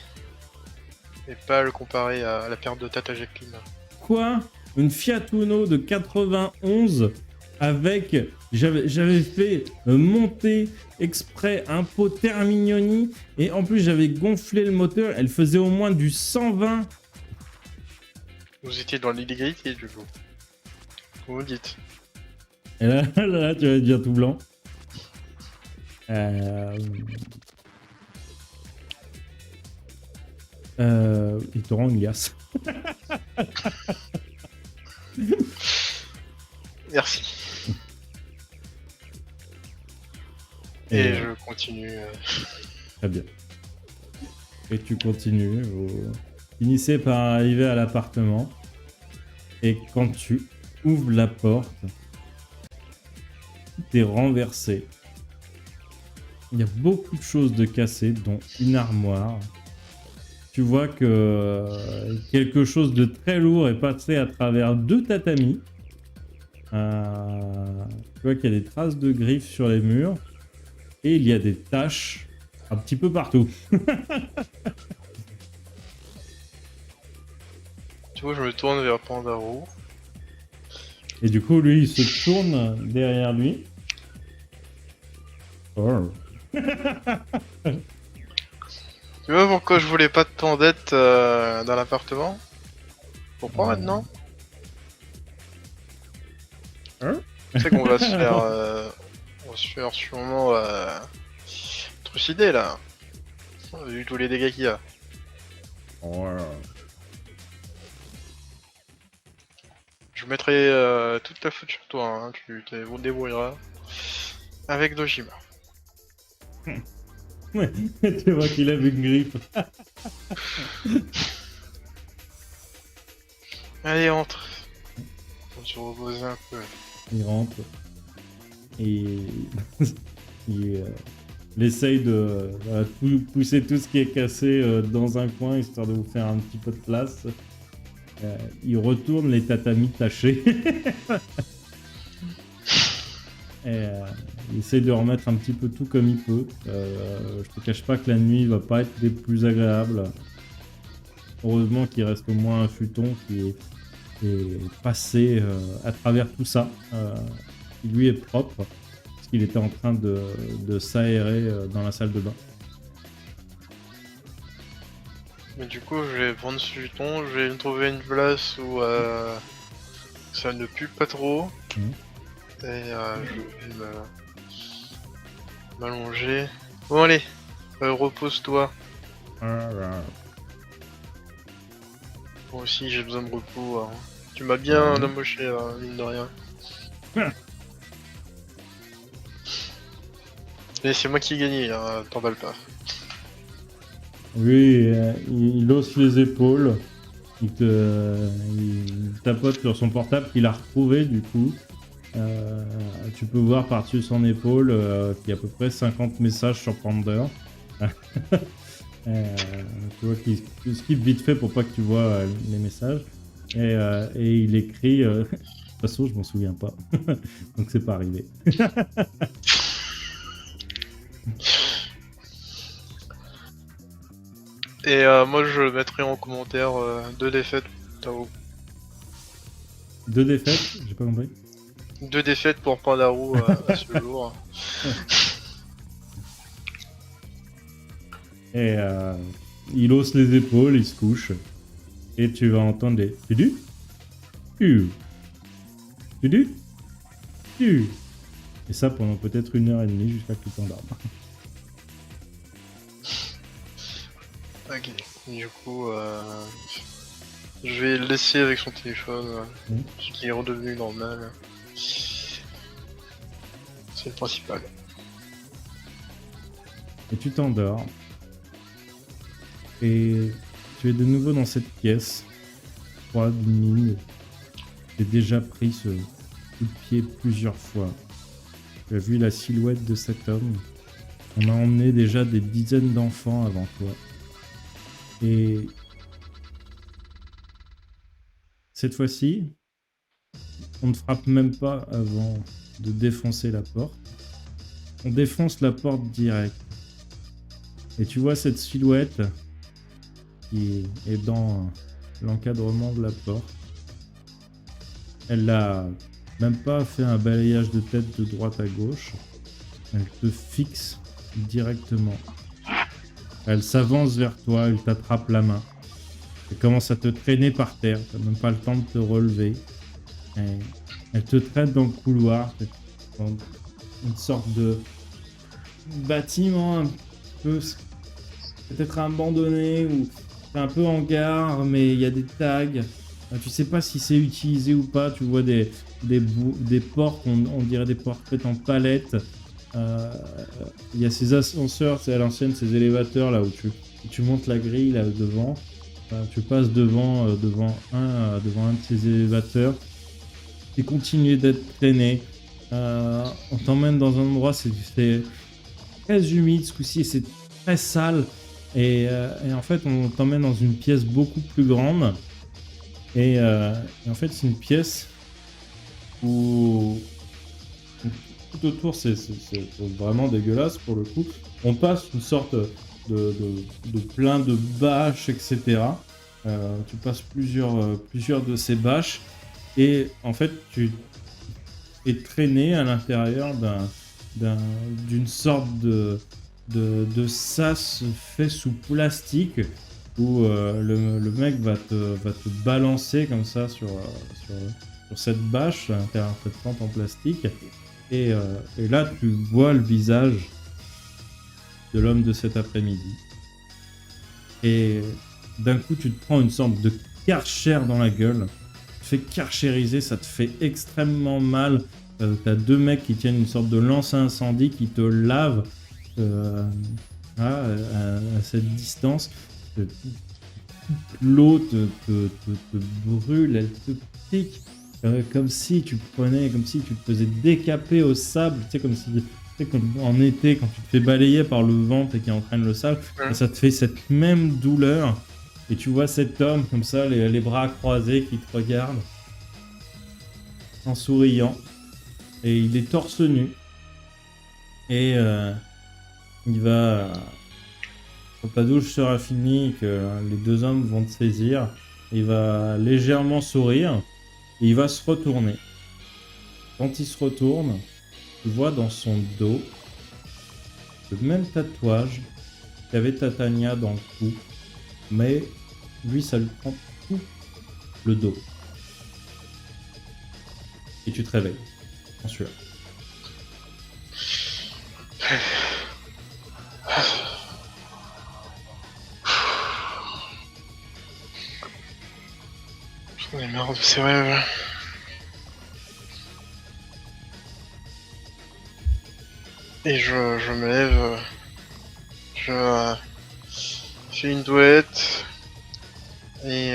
pâle comparé à la perte de Tata Jacqueline. Quoi? Une Fiat Uno de 91 avec... J'avais fait monter exprès un pot Termignoni et en plus j'avais gonflé le moteur. Elle faisait au moins du 120. Vous étiez dans l'illégalité du coup. Vous me dites. Et là, tu vas dire tout blanc. Il te rend une liasse. Merci. Et je continue. Très bien. Et tu continues. Vous finissez par arriver à l'appartement. Et quand tu ouvres la porte, tout est renversé. Il y a beaucoup de choses de cassées, dont une armoire. Tu vois que quelque chose de très lourd est passé à travers 2 tatamis. Tu vois qu'il y a des traces de griffes sur les murs. Et il y a des taches un petit peu partout. Tu vois, je me tourne vers Pandaro. Et du coup, lui, il se tourne derrière lui. Oh. Tu vois pourquoi je voulais pas de ton dette dans l'appartement? Pourquoi maintenant? Hein? Tu sais qu'on va se faire... on va se faire sûrement... trucider là. Vu tous les dégâts qu'il y a. Oh. Je mettrai toute la faute sur toi, hein. Tu te débrouilleras. Avec Dojima. Ouais, tu vois qu'il a une griffe. Allez, entre. On va se reposer un peu. Il rentre. Et il essaye de pousser tout ce qui est cassé dans un coin, histoire de vous faire un petit peu de place. Il retourne les tatamis tachés. Et il essaye de remettre un petit peu tout comme il peut. Je te cache pas que la nuit va pas être des plus agréables. Heureusement qu'il reste au moins un futon qui est passé à travers tout ça. Qui lui est propre, parce qu'il était en train de s'aérer dans la salle de bain. Mais du coup, je vais prendre ce futon, je vais me trouver une place où ça ne pue pas trop. Et je vais m'allonger. Bon allez, repose-toi. Moi aussi j'ai besoin de repos. Hein. Tu m'as bien amoché, mine de rien. Et c'est moi qui ai gagné, hein, t'emballe pas. Oui, il hausse les épaules. Il tapote sur son portable qu'il a retrouvé du coup. Tu peux voir par-dessus son épaule qu'il y a à peu près 50 messages sur Pander. Tu vois qu'il skip vite fait pour pas que tu vois les messages. Et il écrit... de toute façon, je m'en souviens pas. Donc c'est pas arrivé. Et moi je mettrai en commentaire 2 défaites. Tao. 2 défaites? J'ai pas compris. 2 défaites pour Pandaro à ce jour. Et il hausse les épaules, il se couche. Et tu vas entendre des... Tudu? Tu. Tudu? Tu. Et ça pendant peut-être 1h30 jusqu'à que tu t'endormes. Ok, du coup, je vais le laisser avec son téléphone, ce qui est redevenu normal. C'est le principal. Et tu t'endors. Et tu es de nouveau dans cette pièce froide, humide. Tu as déjà pris ce coup de pied plusieurs fois. Tu as vu la silhouette de cet homme. On a emmené déjà des dizaines d'enfants avant toi. Et cette fois-ci, on ne frappe même pas avant de défoncer la porte. On défonce la porte direct. Et tu vois cette silhouette qui est dans l'encadrement de la porte. Elle n'a même pas fait un balayage de tête de droite à gauche. Elle te fixe directement. Elle s'avance vers toi, elle t'attrape la main. Elle commence à te traîner par terre, tu n'as même pas le temps de te relever. Elle te traîne dans le couloir, dans une sorte bâtiment un peu peut-être abandonné ou c'est un peu en gare, mais il y a des tags. Tu sais pas si c'est utilisé ou pas. Tu vois des portes, on dirait des portes faites en palette. Il y a ces ascenseurs, c'est à l'ancienne, ces élévateurs là où tu montes la grille là devant. Tu passes devant un de ces élévateurs. Et continuer d'être traîné. On t'emmène dans un endroit, c'est très humide ce coup-ci, c'est très sale. Et en fait, on t'emmène dans une pièce beaucoup plus grande. Et en fait, c'est une pièce où tout autour, c'est vraiment dégueulasse pour le coup. On passe une sorte de plein de bâches, etc. Tu passes plusieurs de ces bâches. Et en fait, tu es traîné à l'intérieur d'une sorte de sas fait sous plastique où le mec va te balancer comme ça sur cette bâche, à l'intérieur de cette tente en plastique. Et là, tu vois le visage de l'homme de cet après-midi. Et d'un coup, tu te prends une sorte de karcher dans la gueule. Tu te fais karchériser, ça te fait extrêmement mal. T'as deux mecs qui tiennent une sorte de lance à incendie qui te lavent à cette distance. L'eau te brûle, elle te pique. Comme si tu te faisais décaper au sable, tu sais, comme si, tu sais, comme en été, quand tu te fais balayer par le vent et qui entraîne le sable, ça te fait cette même douleur. Et tu vois cet homme comme ça, les bras croisés, qui te regarde en souriant. Et il est torse nu. Et il va, quand ta douche sera finie, que les deux hommes vont te saisir, il va légèrement sourire. Et il va se retourner. Quand il se retourne, tu vois dans son dos le même tatouage qu'avait Tatania dans le cou. Mais lui, ça lui prend tout le dos. Et tu te réveilles en sueur. J'en ai marre de ces rêves. Et je me lève, je fais une douette et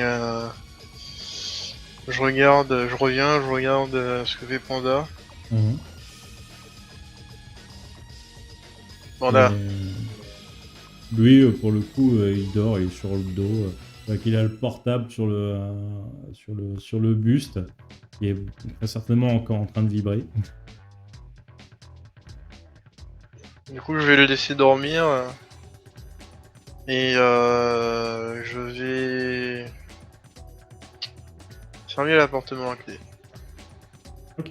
je regarde ce que fait Panda. Mhm. Panda. Et lui, pour le coup, il dort, il est sur le dos. Il a le portable sur le buste, qui est très certainement encore en train de vibrer. Du coup, je vais le laisser dormir et je vais fermer l'appartement à clé. Ok.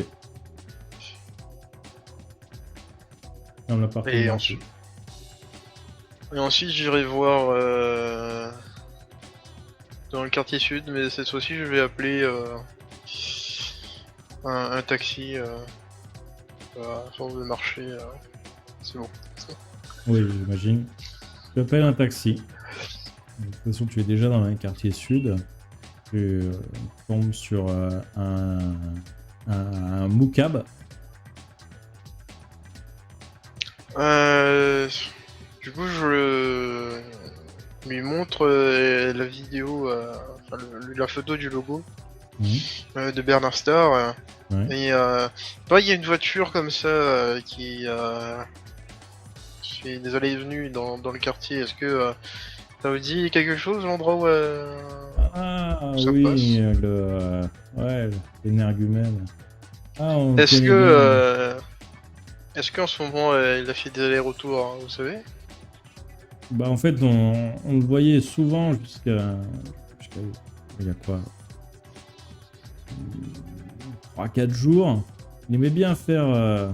Ferme l'appartement. Et ensuite, j'irai voir dans le quartier sud, mais cette fois-ci, je vais appeler un taxi à force de marcher. C'est bon. Oui, j'imagine. Tu appelles un taxi. De toute façon, tu es déjà dans un quartier sud. Tu tombes sur un moucab. Du coup, je lui montre la vidéo, la photo du logo de Bernard Starr. Ouais. Et il y a une voiture comme ça qui fait des allées et venues dans le quartier. Est-ce que ça vous dit quelque chose, l'endroit où Ah ça oui, l'énergumène. Ah, on Est-ce connaît que bien. est-ce qu'en ce moment il a fait des allers-retours, hein, vous savez? Bah en fait, on le voyait souvent jusqu'à il y a quoi, 3-4 jours. Il aimait bien faire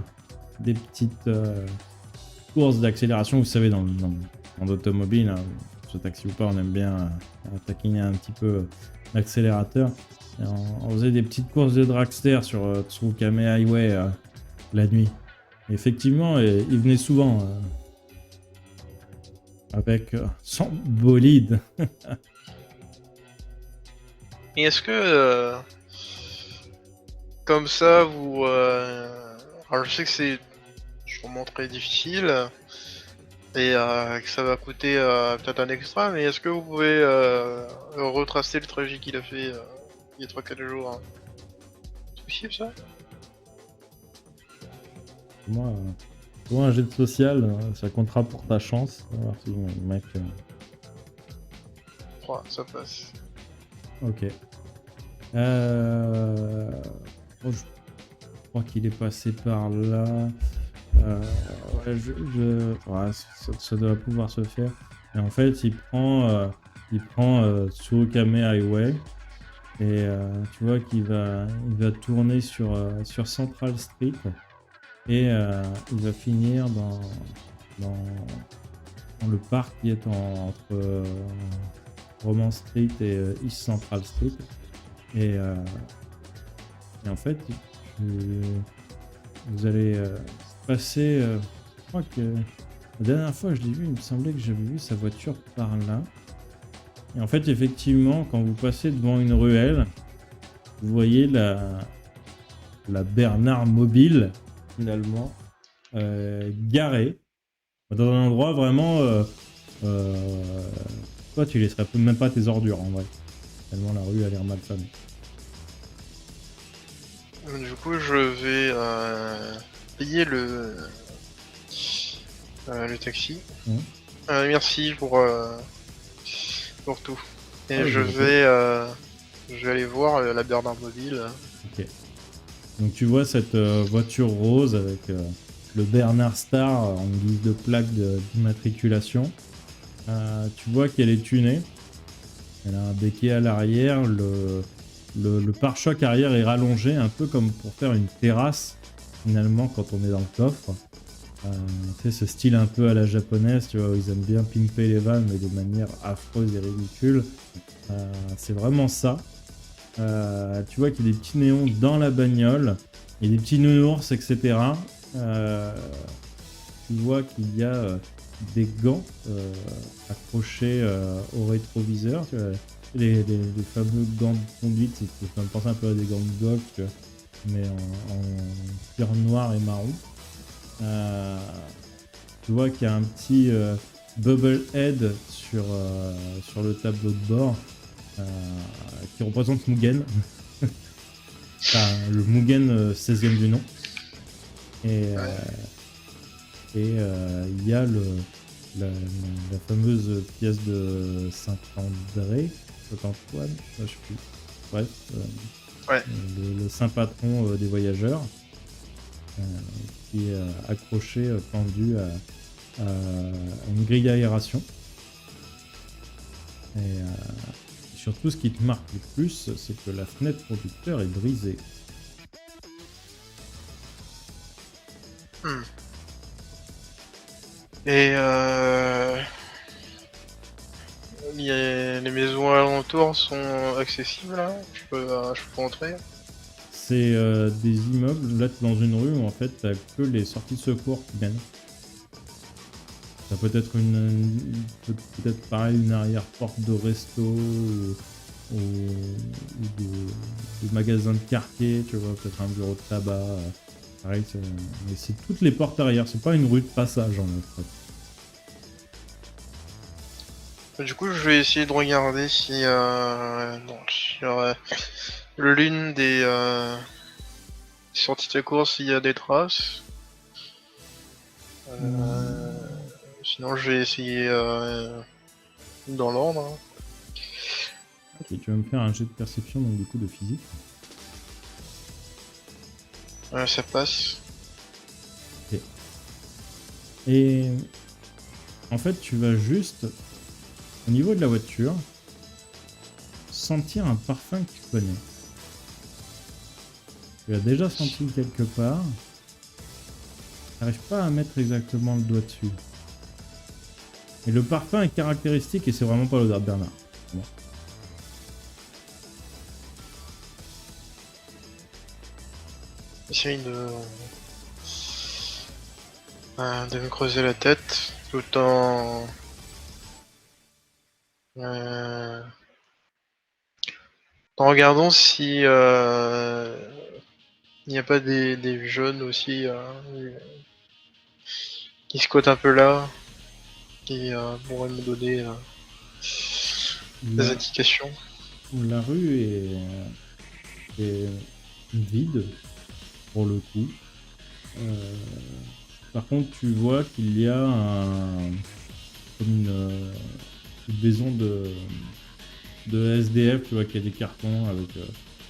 des petites courses d'accélération, vous savez, dans l'automobile, hein, ce taxi ou pas, on aime bien taquiner un petit peu l'accélérateur. Et on faisait des petites courses de dragster sur Tsukame Highway la nuit. Effectivement, il venait souvent avec son bolide. Et est-ce que comme ça vous alors je sais que c'est sûrement très difficile et que ça va coûter peut-être un extra, mais est-ce que vous pouvez retracer le trajet qu'il a fait il y a 3-4 jours hein. C'est possible ça? Moi, pour un jet de social, ça comptera pour ta chance. On va voir si le mec. 3, ça passe. Ok. Oh, je crois qu'il est passé par là. Ouais, ouais, ça doit pouvoir se faire. Et en fait, il prend Tsurukame Highway. Et tu vois qu'il il va tourner sur Central Street. Et il va finir dans le parc qui est entre Roman Street et East Central Street. Et en fait, vous allez passer. Je crois que la dernière fois que je l'ai vu, il me semblait que j'avais vu sa voiture par là. Et en fait, effectivement, quand vous passez devant une ruelle, vous voyez la Bernard Mobile, finalement, garée dans un endroit vraiment. Toi, tu laisserais même pas tes ordures en vrai. Tellement la rue a l'air malfamée. Du coup, je vais payer le taxi. Merci pour tout. Et Ah, je vais aller voir la Bernard Mobile. Ok. Donc tu vois cette voiture rose avec le Bernard Star en guise de plaque d'immatriculation. Tu vois qu'elle est tunée. Elle a un béquet à l'arrière. Le pare-choc arrière est rallongé, un peu comme pour faire une terrasse, finalement, quand on est dans le coffre. Tu sais, ce style un peu à la japonaise, tu vois, où ils aiment bien pimper les vannes, mais de manière affreuse et ridicule. C'est vraiment ça. Tu vois qu'il y a des petits néons dans la bagnole, il y a des petits nounours, etc. Tu vois qu'il y a des gants accrochés au rétroviseur. Tu vois, les fameux gants de conduite, ça me pense un peu à des gants de golf, tu vois, mais en cuir noir et marron. Tu vois qu'il y a un petit bubble head sur le tableau de bord qui représente Mugen. Enfin, le Mugen 16e du nom. Et il y a la fameuse pièce de Saint-André, Saint-Antoine, je sais plus. Bref, Ouais. le saint patron des voyageurs, qui est accroché, pendu à une grille d'aération. Et surtout, ce qui te marque le plus, c'est que la fenêtre conducteur est brisée. Et les maisons alentours sont accessibles là? Je peux entrer? C'est des immeubles, là t'es dans une rue où en fait t'as que les sorties de secours qui mènent. T'as peut-être peut-être pareil une arrière-porte de resto ou de magasin de quartier, tu vois, peut-être un bureau de tabac. Pareil, mais c'est toutes les portes arrière, c'est pas une rue de passage en fait. Du coup, je vais essayer de regarder si sur l'une des sorties de secours s'il y a des traces. Sinon, je vais essayer dans l'ordre. Hein. Ok, tu vas me faire un jet de perception, donc du coup de physique. Ça passe. Ok. Et en fait, tu vas juste, au niveau de la voiture, sentir un parfum que tu connais. Tu l'as déjà senti quelque part. Tu n'arrives pas à mettre exactement le doigt dessus. Mais le parfum est caractéristique et c'est vraiment pas l'odeur de Bernard. Bon. Essaye de me creuser la tête tout euh, en regardant si il n'y a pas des jeunes aussi qui squattent un peu là, qui pourraient me donner des La, indications. la rue est vide, pour le coup. Euh, Par contre, tu vois qu'il y a comme une maison de SDF, tu vois qu'il y a des cartons avec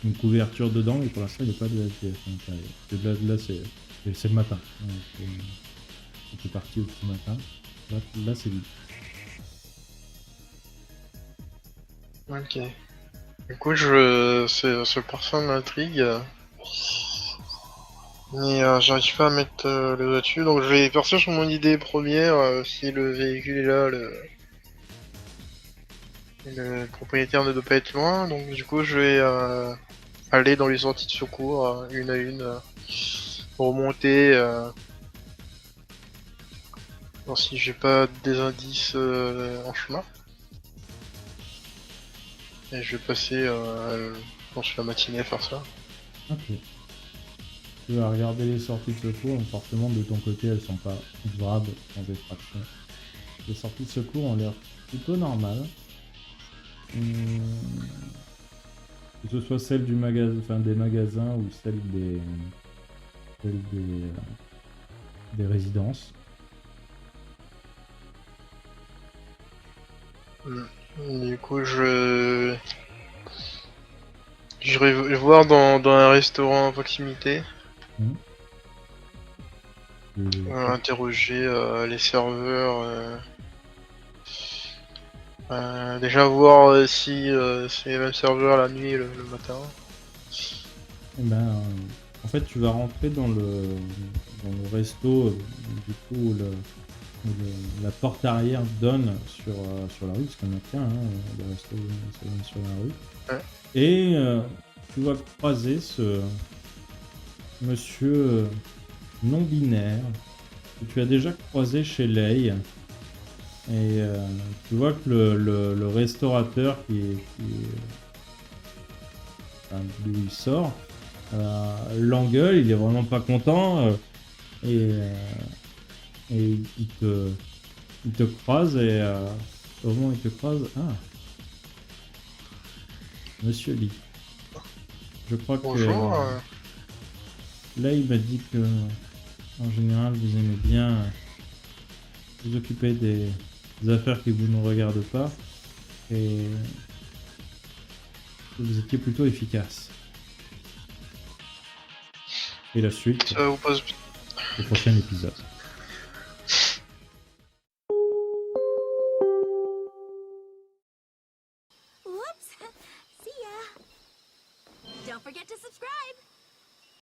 une couverture dedans, et pour l'instant, il n'y a pas de SDF à l'intérieur. Là, c'est le matin. Donc, c'était parti au petit matin. Là, c'est vide. Ok. Du coup, ce parfum m'intrigue. Mais j'arrive pas à mettre le doigt dessus, donc je vais partir sur mon idée première. Si le véhicule est là, le propriétaire ne doit pas être loin. Donc du coup, je vais aller dans les sorties de secours, une à une, remonter, voir si j'ai pas des indices en chemin. Et je vais passer, je pense, la matinée à faire ça. Ok. Tu vas regarder les sorties de secours, donc forcément, de ton côté, elles sont pas ouvrables sans effraction. Les sorties de secours ont l'air plutôt normales. Hum, Que ce soit celle du magasin, enfin des magasins ou celle des résidences. Du coup, j'irai voir dans un restaurant à proximité, Hum. Et- interroger les serveurs, déjà voir si c'est les mêmes serveurs la nuit et le matin. eh ben, en fait, tu vas rentrer dans le resto, du coup, la porte arrière donne sur la rue, parce qu'on a qu'un, le resto ça donne sur la rue. Ouais. Et tu vas croiser ce monsieur non binaire que tu as déjà croisé chez Lay. Et tu vois que le restaurateur enfin, d'où il sort l'engueule, il est vraiment pas content et, euh, et il te croise et au moment où il te croise, ah, Monsieur Lee, je crois que Bonjour. là il m'a dit que en général vous aimez bien vous occuper des affaires qui vous ne regardent pas et que vous étiez plutôt efficace. Et la suite Ça vous pose... au prochain épisode. Whoops! See ya! Don't forget to subscribe!